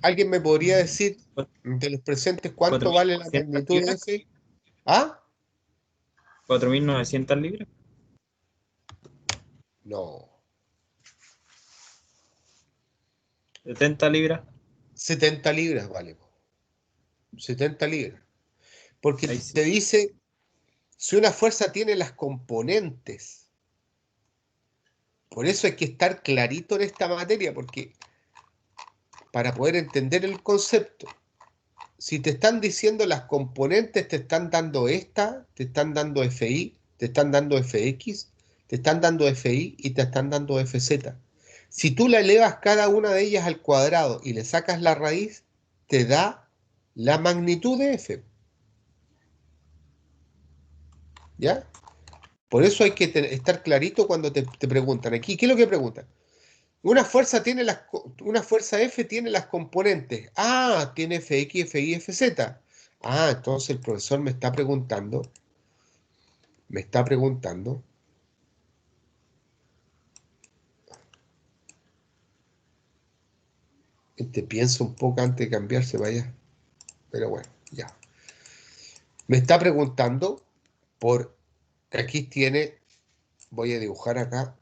¿Alguien me podría decir de los presentes cuánto vale la 4.900 magnitud de libras. f? ¿Ah? 4.900 libras. No. 70 libras. 70 libras vale. 70 libras. Porque Ahí sí. te dice, si una fuerza tiene las componentes, por eso hay que estar clarito en esta materia, porque para poder entender el concepto, si te están diciendo las componentes, te están dando esta, te están dando FI, te están dando FX, te están dando FI y te están dando FZ. Si tú la elevas cada una de ellas al cuadrado y le sacas la raíz, te da la magnitud de F. ¿Ya? Por eso hay que estar clarito cuando te preguntan aquí. ¿Qué es lo que preguntan? Una fuerza F tiene las componentes. Ah, tiene Fx, Fi, Fz. Ah, entonces el profesor me está preguntando. Piensa un poco antes de cambiarse, vaya. Pero bueno, ya. Me está preguntando por, aquí tiene, voy a dibujar acá,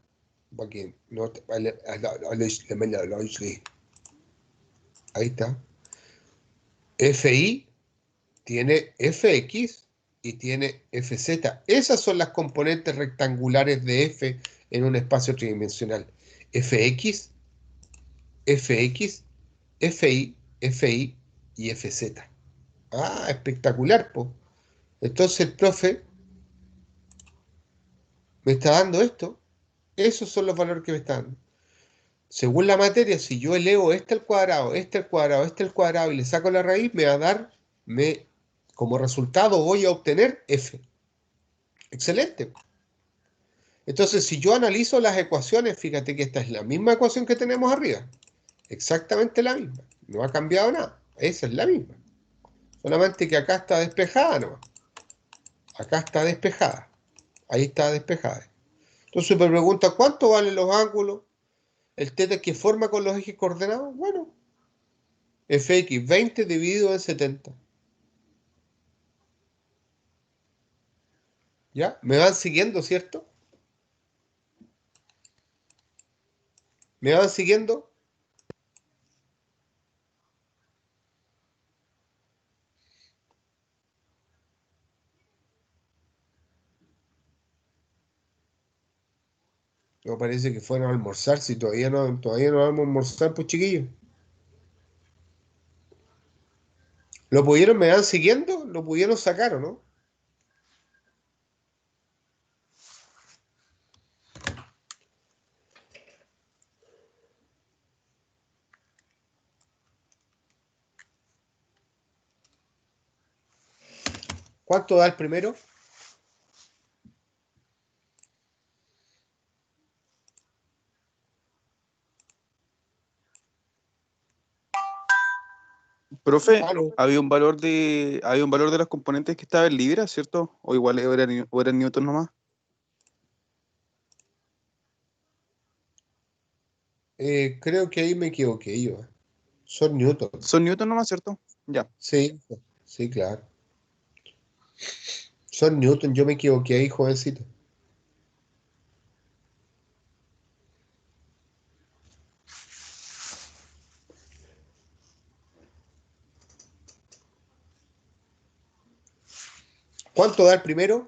porque no, ahí está. Fi tiene Fx y tiene Fz. Esas son las componentes rectangulares de F en un espacio tridimensional. Fx, Fx, Fi, Fi y Fz. Ah, espectacular, po. Entonces el profe me está dando esto. Esos son los valores que me están dando. Según la materia, si yo elevo este al cuadrado, este al cuadrado, este al cuadrado y le saco la raíz, me va a dar, como resultado voy a obtener F. Excelente. Entonces, si yo analizo las ecuaciones, fíjate que esta es la misma ecuación que tenemos arriba. Exactamente la misma. No ha cambiado nada. Esa es la misma. Solamente que acá está despejada nomás. Acá está despejada. Ahí está despejada. Entonces me pregunta, ¿cuánto valen los ángulos? El teta que forma con los ejes coordenados. Bueno, fx 20 dividido en 70. ¿Ya? ¿Me van siguiendo, cierto? ¿Me van siguiendo? No parece que fueron a almorzar, si todavía no vamos a almorzar, pues chiquillos. ¿Lo pudieron, me van siguiendo? ¿Lo pudieron sacar o no? ¿Cuánto da el primero? Profe, Aló. había un valor de los componentes que estaba en libras, ¿cierto? O igual era en newton nomás. Creo que ahí me equivoqué yo. Son Newton. Son newton nomás, ¿cierto? Ya. Sí, sí, claro. Son Newton, yo me equivoqué ahí, jovencito. ¿Cuánto da el primero?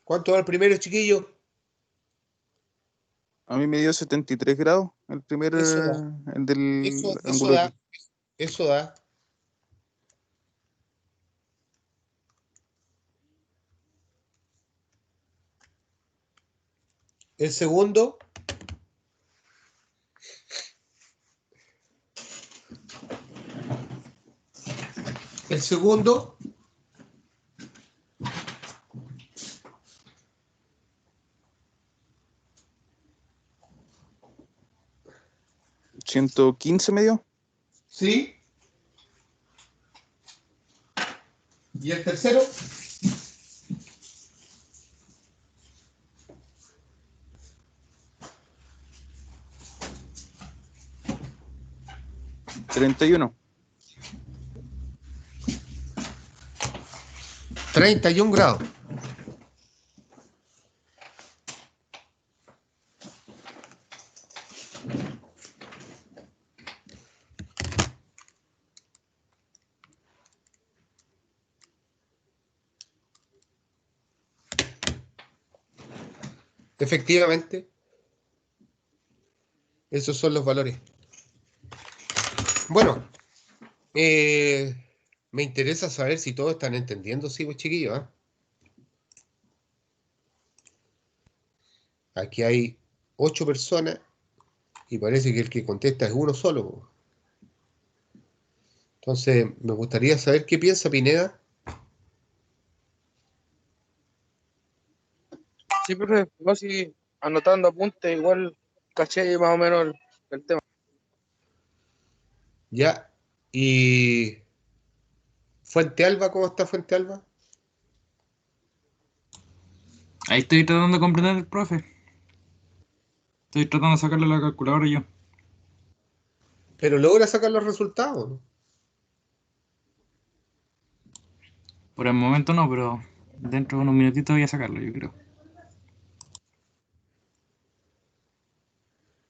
¿Cuánto da el primero, chiquillo? A mí me dio 73 grados el Eso da. el del Eso ángulo. da. Eso da. El segundo, el segundo, 115 me dio. ¿sí? ¿Y el tercero? ¿31? 31 grados. Efectivamente, esos son los valores. Bueno, me interesa saber si todos están entendiendo, sí, pues chiquillos, ¿ah? Aquí hay 8 personas y parece que el que contesta es uno solo, po. Entonces, me gustaría saber qué piensa Pineda. Sí, profe, no, sí, anotando apuntes, igual caché más o menos el tema. Ya. Y Fuente Alba, ¿cómo está Fuente Alba? Ahí estoy tratando de comprender el profe. Estoy tratando de sacarle la calculadora yo. Pero logra sacar los resultados, ¿no? Por el momento no, pero dentro de unos minutitos voy a sacarlo, yo creo.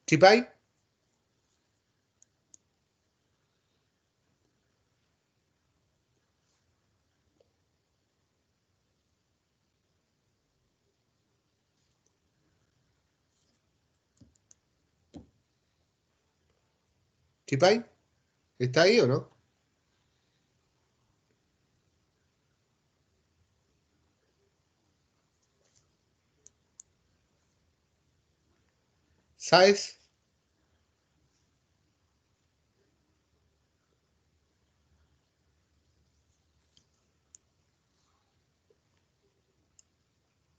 ¿Chipay? ¿Chipay? ¿Está ahí o no? ¿Sabes?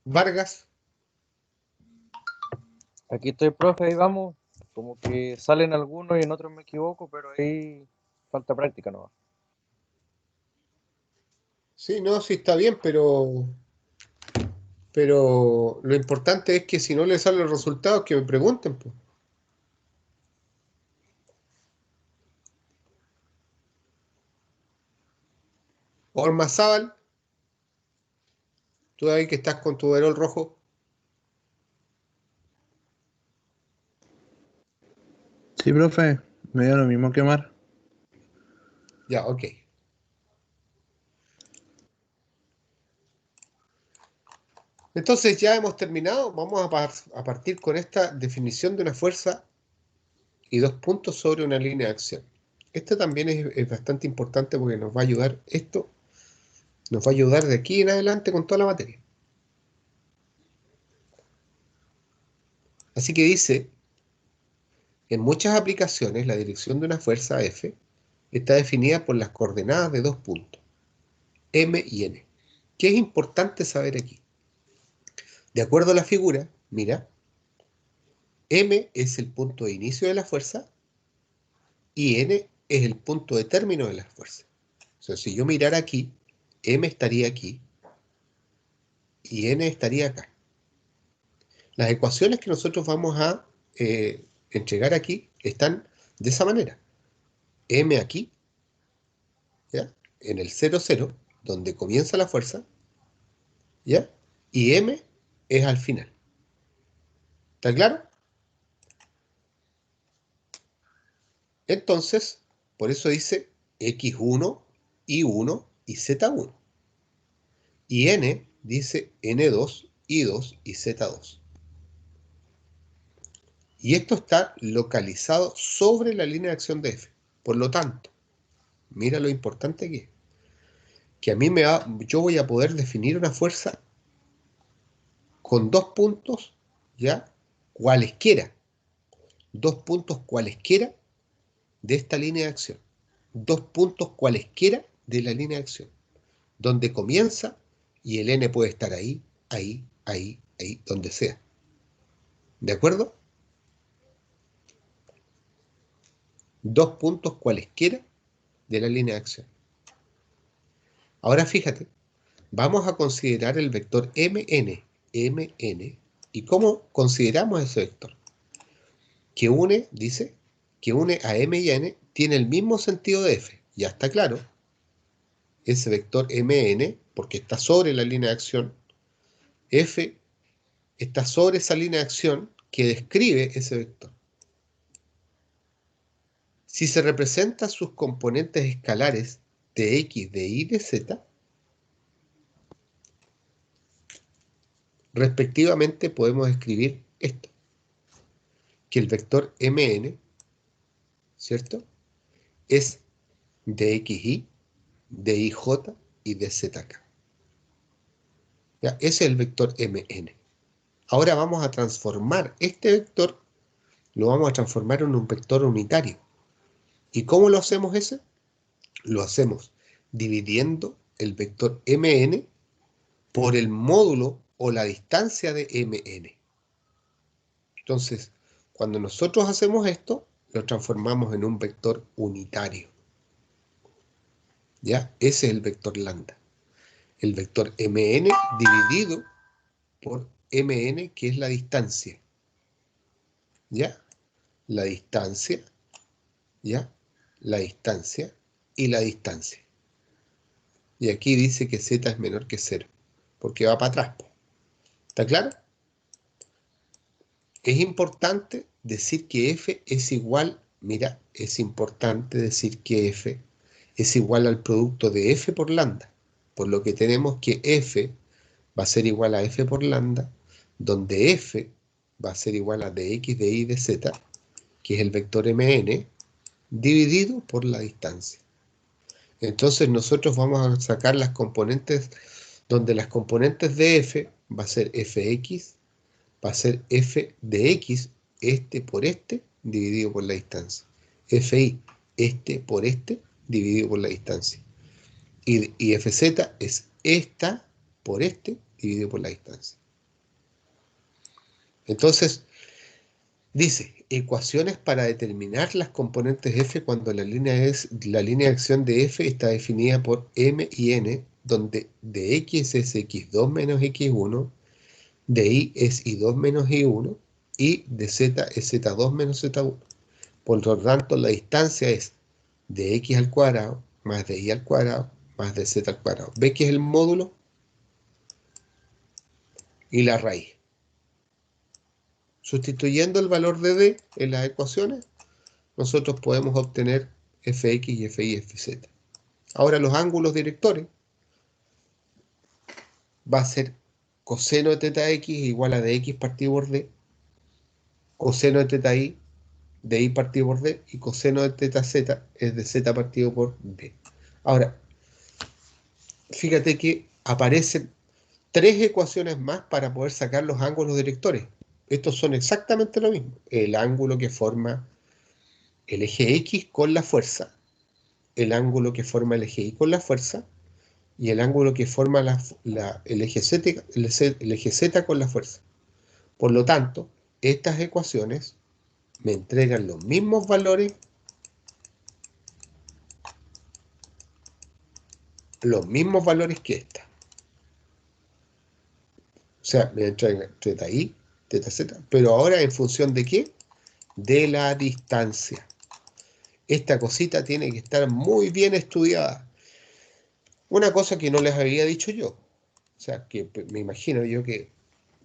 Vargas. Aquí estoy, profe, ahí vamos. Como que salen algunos y en otros me equivoco, pero ahí falta práctica, ¿no? Sí, no, sí está bien, pero lo importante es que si no le salen los resultados, que me pregunten, pues. Ormazábal, tú ahí que estás con tu verol rojo. Sí, profe, me dio lo mismo quemar. Ya, ok. Entonces ya hemos terminado. Vamos a partir con esta definición de una fuerza y dos puntos sobre una línea de acción. Esto también es bastante importante porque nos va a ayudar, esto nos va a ayudar de aquí en adelante con toda la materia. Así que dice, en muchas aplicaciones la dirección de una fuerza F está definida por las coordenadas de dos puntos, M y N. ¿Qué es importante saber aquí? De acuerdo a la figura, mira, M es el punto de inicio de la fuerza y N es el punto de término de la fuerza. O sea, si yo mirara aquí, M estaría aquí y N estaría acá. Las ecuaciones que nosotros vamos a entregar aquí están de esa manera. M aquí, ¿ya? En el 0, 0, donde comienza la fuerza, ¿ya? Y M es al final. ¿Está claro? Entonces, por eso dice X1, Y1 y Z1. Y N dice N2, I2 y Z2. Y esto está localizado sobre la línea de acción de F. Por lo tanto, mira lo importante que es. Que yo voy a poder definir una fuerza con dos puntos, ¿ya? Cualesquiera. Dos puntos cualesquiera de esta línea de acción. Dos puntos cualesquiera de la línea de acción. Donde comienza y el N puede estar ahí, ahí, ahí, ahí, donde sea. ¿De acuerdo? Dos puntos cualesquiera de la línea de acción. Ahora fíjate, vamos a considerar el vector MN. MN. ¿Y cómo consideramos ese vector? Que une, dice, que une a M y a N, tiene el mismo sentido de F. Ya está claro. Ese vector MN, porque está sobre la línea de acción, F está sobre esa línea de acción que describe ese vector. Si se representan sus componentes escalares de X, de Y, de Z, respectivamente podemos escribir esto, que el vector MN, ¿cierto?, es de XY, de IJ y de ZK. ¿Ya? Ese es el vector MN. Ahora vamos a transformar este vector, lo vamos a transformar en un vector unitario. ¿Y cómo lo hacemos ese? Lo hacemos dividiendo el vector MN por el módulo o la distancia de MN. Entonces, cuando nosotros hacemos esto, lo transformamos en un vector unitario. ¿Ya? Ese es el vector lambda. El vector MN dividido por MN, que es la distancia. ¿Ya? La distancia, ¿ya? La distancia y la distancia. Y aquí dice que Z es menor que 0, porque va para atrás. ¿Está claro? Es importante decir que F es igual, mira, es importante decir que F es igual al producto de F por lambda, por lo que tenemos que F va a ser igual a F por lambda, donde F va a ser igual a dx de y de z, que es el vector Mn, dividido por la distancia. Entonces nosotros vamos a sacar las componentes, donde las componentes de F va a ser Fx, va a ser F de X, este por este, dividido por la distancia. Fi, este por este, dividido por la distancia. Y Fz es esta por este, dividido por la distancia. Entonces, dice, ecuaciones para determinar las componentes f cuando la línea de acción de f está definida por m y n, donde de x es x2 menos x1, de y es y2 menos y1, y de z es z2 menos z1. Por lo tanto, la distancia es de x al cuadrado más de y al cuadrado más de z al cuadrado. ¿Ve que es el módulo? Y la raíz. Sustituyendo el valor de d en las ecuaciones, nosotros podemos obtener fx y fy y fz. Ahora los ángulos directores va a ser coseno de teta x igual a de x partido por d, coseno de teta y de y partido por d, y coseno de teta z es de z partido por d. Ahora, fíjate que aparecen 3 ecuaciones más para poder sacar los ángulos directores. Estos son exactamente lo mismo. El ángulo que forma el eje X con la fuerza, el ángulo que forma el eje Y con la fuerza, y el ángulo que forma el eje Z con la fuerza. Por lo tanto, estas ecuaciones me entregan los mismos valores que esta. O sea, me entregan teta I, teta Z, pero ahora en función de ¿qué? De la distancia. Esta cosita tiene que estar muy bien estudiada. Una cosa que no les había dicho yo. O sea, que me imagino yo que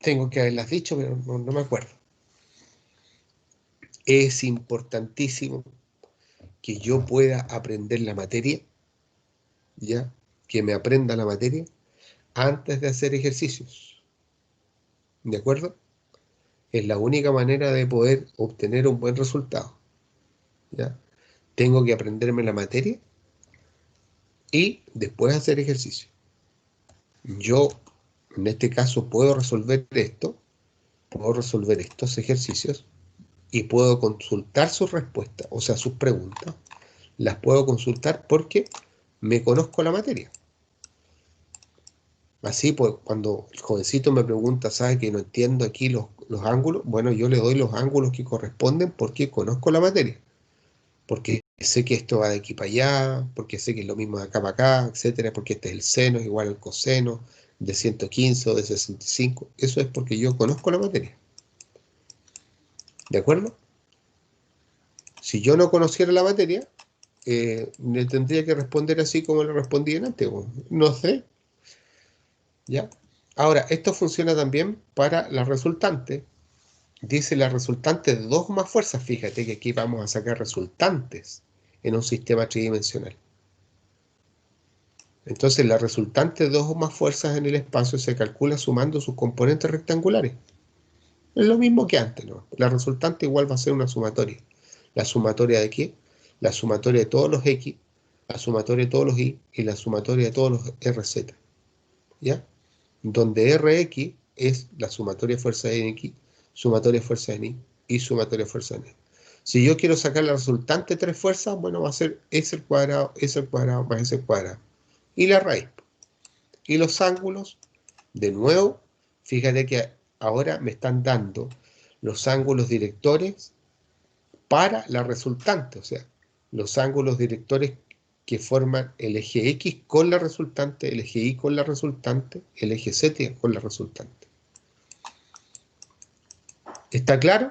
tengo que haberlas dicho, pero no me acuerdo. Es importantísimo que yo pueda aprender la materia, ¿ya? Que me aprenda la materia antes de hacer ejercicios. ¿De acuerdo? Es la única manera de poder obtener un buen resultado, ¿ya? Tengo que aprenderme la materia y después hacer ejercicio. Yo, en este caso, puedo resolver estos ejercicios y puedo consultar sus respuestas, o sea, sus preguntas. Las puedo consultar porque me conozco la materia. Así, pues, cuando el jovencito me pregunta, ¿sabe que no entiendo aquí los ángulos? Bueno, yo le doy los ángulos que corresponden porque conozco la materia. Porque sé que esto va de aquí para allá, porque sé que es lo mismo de acá para acá, etcétera, porque este es el seno, es igual al coseno de 115 o de 65. Eso es porque yo conozco la materia. ¿De acuerdo? Si yo no conociera la materia, le tendría que responder así como le respondí antes. No sé. ¿Ya? Ahora, esto funciona también para la resultante. Dice la resultante de 2 más fuerzas. Fíjate que aquí vamos a sacar resultantes en un sistema tridimensional. Entonces, la resultante de 2 o más fuerzas en el espacio se calcula sumando sus componentes rectangulares. Es lo mismo que antes, ¿no? La resultante igual va a ser una sumatoria. ¿La sumatoria de qué? La sumatoria de todos los X, la sumatoria de todos los Y y la sumatoria de todos los RZ. ¿Ya? Donde Rx es la sumatoria de fuerza en X, sumatoria de fuerza en Y y sumatoria de fuerza en Y. Si yo quiero sacar la resultante de 3 fuerzas, bueno, va a ser S al cuadrado más S al cuadrado. Y la raíz. Y los ángulos, de nuevo, fíjate que ahora me están dando los ángulos directores para la resultante, o sea, los ángulos directores que forman el eje X con la resultante, el eje Y con la resultante, el eje Z con la resultante. ¿Está claro?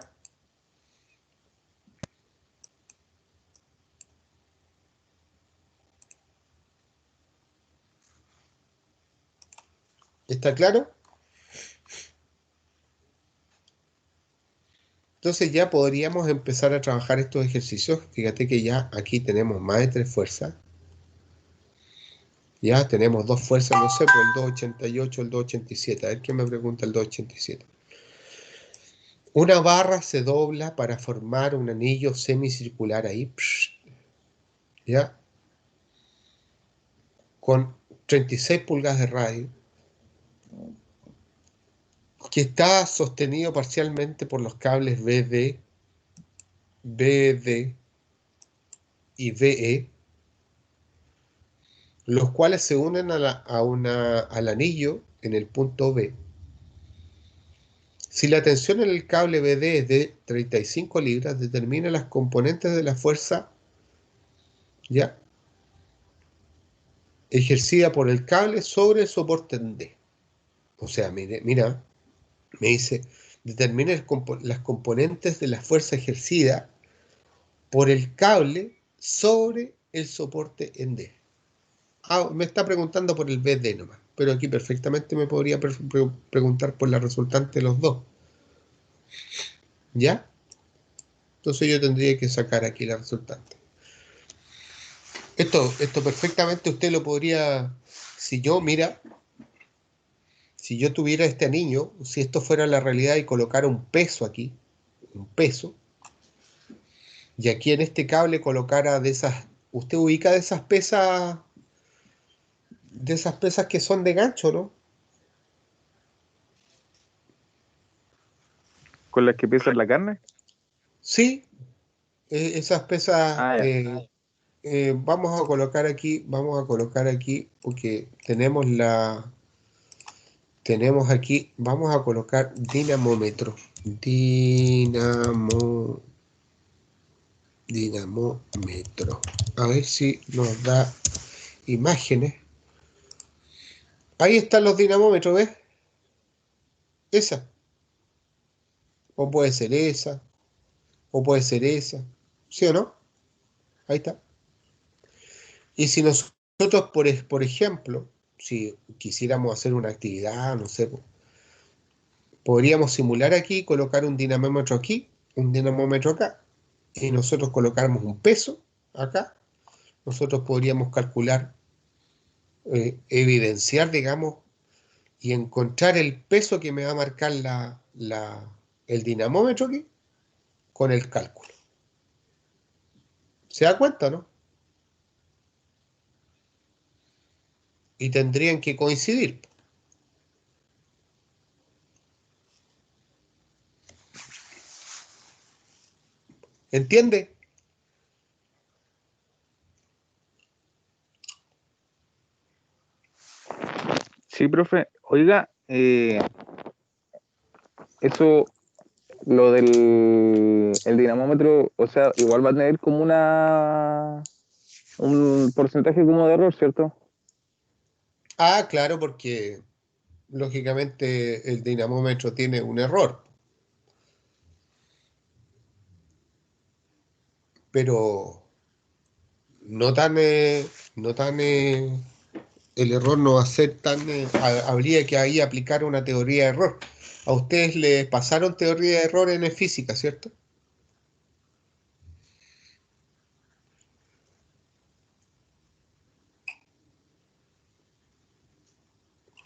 ¿Está claro? Entonces ya podríamos empezar a trabajar estos ejercicios. Fíjate que ya aquí tenemos más de 3 fuerzas. Ya tenemos 2 fuerzas, no sé, por el 288, el 287. A ver qué me pregunta el 287. Una barra se dobla para formar un anillo semicircular ahí. ¿Ya? Con 36 pulgadas de radio, que está sostenido parcialmente por los cables BD y BE, los cuales se unen al anillo en el punto B. Si la tensión en el cable BD es de 35 libras, determina las componentes de la fuerza, ¿ya?, ejercida por el cable sobre el soporte en D. O sea, mira, me dice, determina las componentes de la fuerza ejercida por el cable sobre el soporte en D. Me está preguntando por el BD nomás, pero aquí perfectamente me podría preguntar por la resultante de los dos. ¿Ya? Entonces yo tendría que sacar aquí la resultante. Esto perfectamente usted lo podría, si yo tuviera este anillo, si esto fuera la realidad y colocara un peso aquí, un peso, y aquí en este cable colocara de esas, usted ubica de esas pesas que son de gancho, ¿no? ¿Con las que pesan la carne? Sí, esas pesas, Ah, ya. vamos a colocar aquí, porque tenemos aquí, vamos a colocar dinamómetro, dinamómetro, a ver si nos da imágenes. Ahí están los dinamómetros, ¿ves? Esa, o puede ser esa, o puede ser esa, ¿sí o no? Ahí está. Y si nosotros, por ejemplo, si quisiéramos hacer una actividad, no sé, podríamos simular aquí, colocar un dinamómetro aquí, un dinamómetro acá, y nosotros colocáramos un peso acá, nosotros podríamos calcular, evidenciar, digamos, y encontrar el peso que me va a marcar el dinamómetro aquí con el cálculo. ¿Se da cuenta, no? Y tendrían que coincidir. ¿Entiende? Sí, profe. Oiga, eso, lo del el dinamómetro, o sea, igual va a tener como un porcentaje como de error, ¿cierto? Ah, claro, porque lógicamente el dinamómetro tiene un error, pero no tan, no tan, el error no va a ser tan, habría que ahí aplicar una teoría de error. A ustedes les pasaron teoría de error en física, ¿cierto?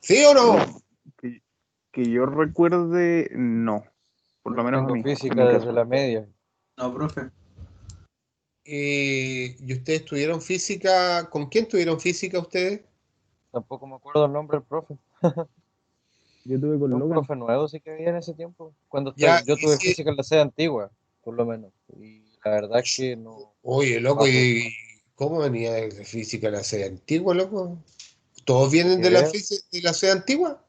¿Sí o no? Que, que yo recuerde, no. Por lo Yo menos a tengo mí, en física mi desde caso. la media. No, profe. ¿Y ustedes tuvieron física? ¿Con quién tuvieron física ustedes? Tampoco me acuerdo el nombre del profe. Yo tuve Es con un Logan. profe nuevo sí que había en ese tiempo. Ya, Yo y tuve sí, física en la sede antigua, por lo menos. Y la verdad es que oye, no me loco, acuerdo. ¿y cómo venía de física la sede antigua, loco? ¿Todos Para vienen que de la, vean. de la sede antigua?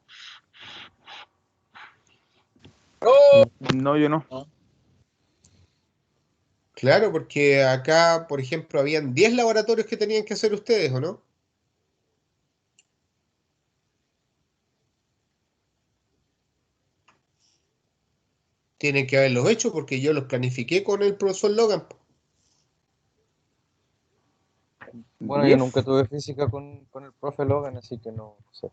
No, yo no. Claro, porque acá, por ejemplo, habían 10 laboratorios que tenían que hacer ustedes, ¿o no? Tienen que haberlos hecho porque yo los planifiqué con el profesor Logan. Bueno, yo 10. nunca tuve física con el profe Logan, así que no sé.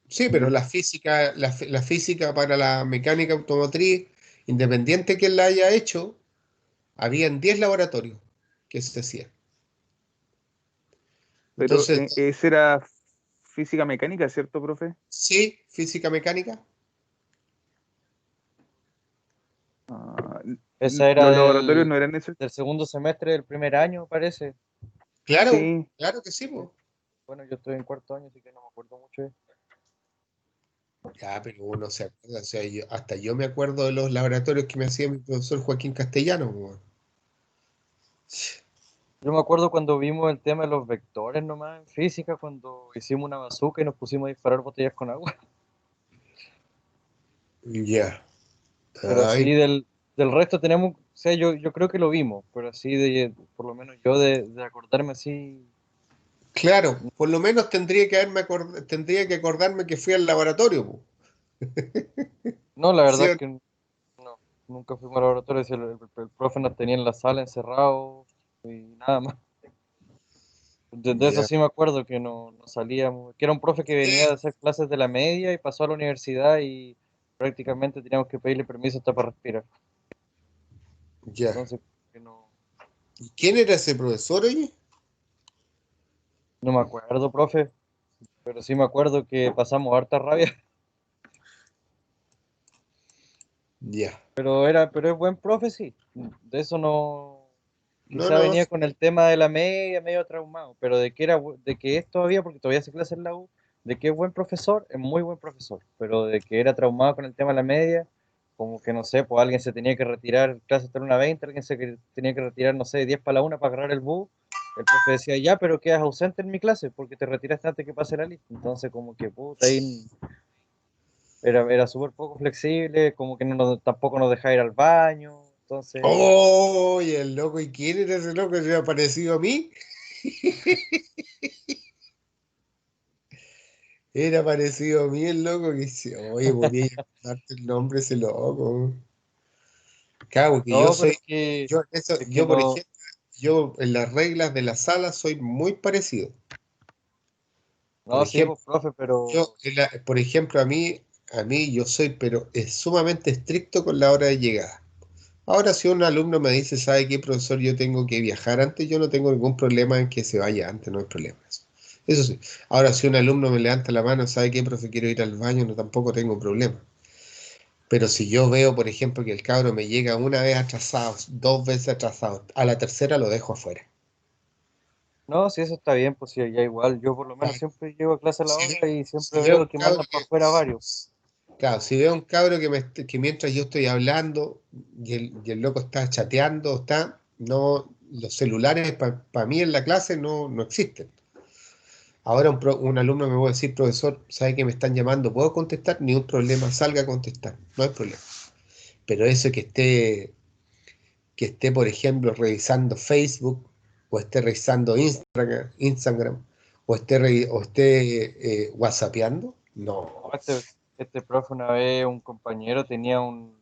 Sí, pero la física para la mecánica automotriz, independiente que la haya hecho, habían 10 laboratorios que se hacían. Pero Entonces, ese era física mecánica, ¿cierto, profe? sí, física mecánica. Ah, Esa era los laboratorios no eran eso. del segundo semestre del primer año, parece. Claro, Sí, claro que sí, po. Bueno, yo estoy en cuarto año, así que no me acuerdo mucho de eso. Ya, pero uno se acuerda, o sea, hasta yo me acuerdo de los laboratorios que me hacía mi profesor Joaquín Castellano, po. Yo me acuerdo cuando vimos el tema de los vectores nomás en física, cuando hicimos una bazooka y nos pusimos a disparar botellas con agua. Ya. Pero así Ay, del resto tenemos, o sea, yo creo que lo vimos, pero así por lo menos yo de acordarme así, claro, por lo menos tendría que acordarme que fui al laboratorio, po. no, la ¿Sí verdad o es que no, nunca fuimos al laboratorio, si el profe nos tenía en la sala encerrados y nada más. De eso Ya. sí me acuerdo que no salíamos, que era un profe que venía de hacer clases de la media y pasó a la universidad y prácticamente teníamos que pedirle permiso hasta para respirar. Ya. Entonces, que ¿Y quién era ese profesor, oye? no me acuerdo, profe, pero sí me acuerdo que pasamos harta rabia. Ya. Pero es buen profe, sí. De eso no. No, Quizá no, venía con el tema de la media, medio traumado, pero de que es todavía, porque todavía hace clase en la U, de que es buen profesor, es muy buen profesor, pero de que era traumado con el tema de la media, como que no sé, pues alguien se tenía que retirar, clase hasta la 1:20, alguien tenía que retirar, no sé, 10 para la 1 para agarrar el bus, el profe decía, ya, pero quedas ausente en mi clase porque te retiraste antes que pase la lista, entonces como que puta, ahí era súper poco flexible, como que tampoco nos dejaba ir al baño, entonces, ¡oh! Y el loco, ¿y quién era ese loco que se ha parecido a mí? Era parecido a mí el loco que dice, oye, podría darte el nombre de ese loco. Claro, que yo no, pero soy, es que yo por no, ejemplo, yo en las reglas de la sala soy muy parecido. Por no, sí, ejemplo, pues, profe, pero, por ejemplo, a mí yo soy, pero es sumamente estricto con la hora de llegada. Ahora, si un alumno me dice, ¿sabe qué, profesor? Yo tengo que viajar antes, yo no tengo ningún problema en que se vaya antes, no hay problema. Eso sí. Ahora, si un alumno me levanta la mano, ¿sabe qué, profe? Quiero ir al baño, no, tampoco tengo problema. Pero si yo veo, por ejemplo, que el cabro me llega una vez atrasado, dos veces atrasado, a la tercera lo dejo afuera. no, si eso está bien, pues sí, ya igual, yo por lo menos Claro. siempre llego a clase a la Si, hora y si siempre veo un veo que cabro mandan para afuera varios. claro, si veo un cabro que mientras yo estoy hablando y el loco está chateando, no, los celulares para mí en la clase no existen. Ahora un alumno me va a decir, profesor, ¿sabe que me están llamando? ¿Puedo contestar? Ni un problema, salga a contestar, no hay problema. Pero eso que esté, por ejemplo, revisando Facebook, o esté revisando Instagram, o esté whatsappeando, No, no. este profe una vez, un compañero tenía un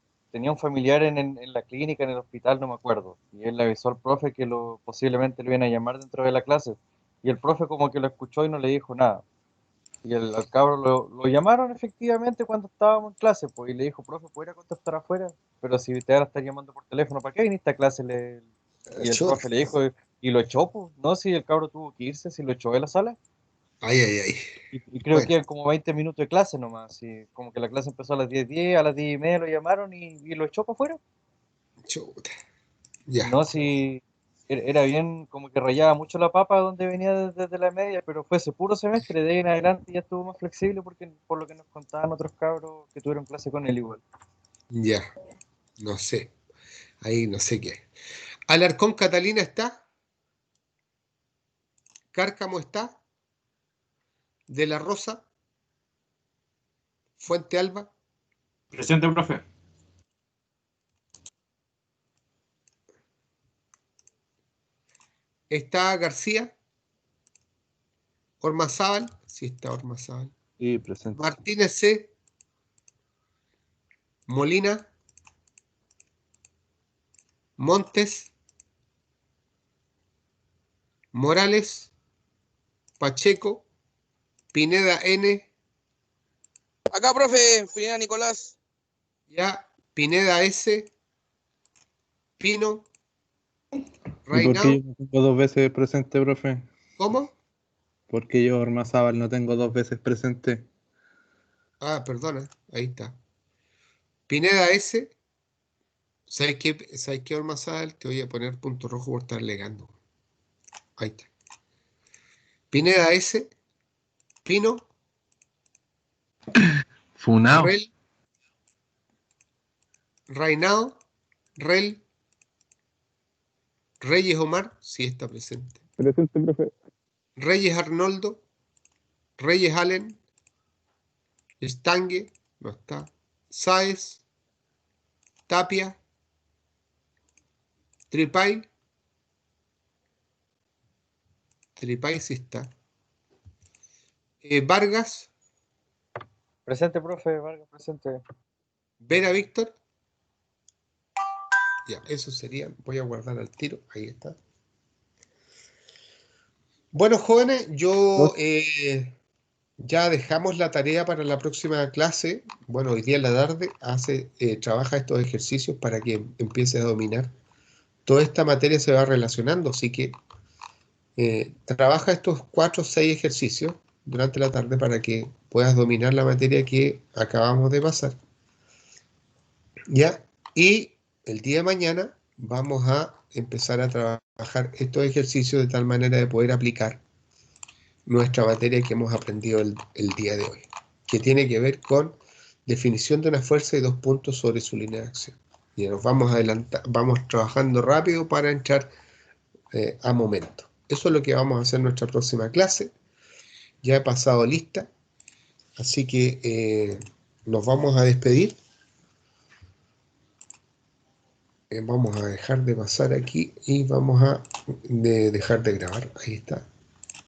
familiar en la clínica, en el hospital, no me acuerdo, y él le avisó al profe que posiblemente lo iban a llamar dentro de la clase, y el profe como que lo escuchó y no le dijo nada. Y al cabro lo llamaron efectivamente cuando estábamos en clase, pues, y le dijo, profe, ¿puedo ir a contestar afuera? Pero si te van a estar llamando por teléfono, ¿para qué viniste a clase? Y el Chuta. profe le dijo, y lo echó, pues, no, si el cabro tuvo que irse, si lo echó de la sala. Ay, ay, ay. Y creo Bueno, que eran como 20 minutos de clase nomás, y como que la clase empezó a las 10:10, a las 10:30 lo llamaron y lo echó para afuera. chuta. Y Ya. no, si era bien, como que rayaba mucho la papa donde venía desde la media, pero fue ese puro semestre, de ahí en adelante ya estuvo más flexible porque por lo que nos contaban otros cabros que tuvieron clase con él igual. Ya. No sé. Ahí no sé qué. Alarcón Catalina está. Cárcamo está. De la Rosa. Fuente Alba. Presente, profe. Está García. Ormazábal. Sí, está Ormazábal. Y presente. Martínez C. Molina. Montes. Morales. Pacheco. Pineda N. Acá, profe, Pineda Nicolás. Ya. Pineda S. Pino. ¿Y por qué yo Reinao. no tengo dos veces presente, profe? ¿Cómo? ¿Por qué yo, Ormazábal, no tengo dos veces presente? Ah, perdona. Ahí está. Pineda S. ¿Sabes qué, Ormazábal? Te voy a poner punto rojo por estar legando. Ahí está. Pineda S. Pino. Funao. Rel. Reinao. Rel. Reyes Omar. Sí está presente. Presente, profe. Reyes Arnoldo. Reyes Allen. Estangue. No está. Sáez. Tapia, Tripay sí está. Vargas, Presente, profe, Vargas, presente. Vera Víctor. Ya, eso sería. Voy a guardar al tiro. Ahí está. Bueno, jóvenes, yo ya dejamos la tarea para la próxima clase. Bueno, hoy día en la tarde trabaja estos ejercicios para que empieces a dominar. Toda esta materia se va relacionando, así que trabaja estos 4 o 6 ejercicios durante la tarde para que puedas dominar la materia que acabamos de pasar. ¿Ya? Y el día de mañana vamos a empezar a trabajar estos ejercicios de tal manera de poder aplicar nuestra materia que hemos aprendido el día de hoy, que tiene que ver con definición de una fuerza y 2 puntos sobre su línea de acción. Y nos vamos trabajando rápido para entrar a momento. Eso es lo que vamos a hacer en nuestra próxima clase. Ya he pasado lista, así que nos vamos a despedir. Vamos a dejar de pasar aquí y vamos a dejar de grabar. Ahí está.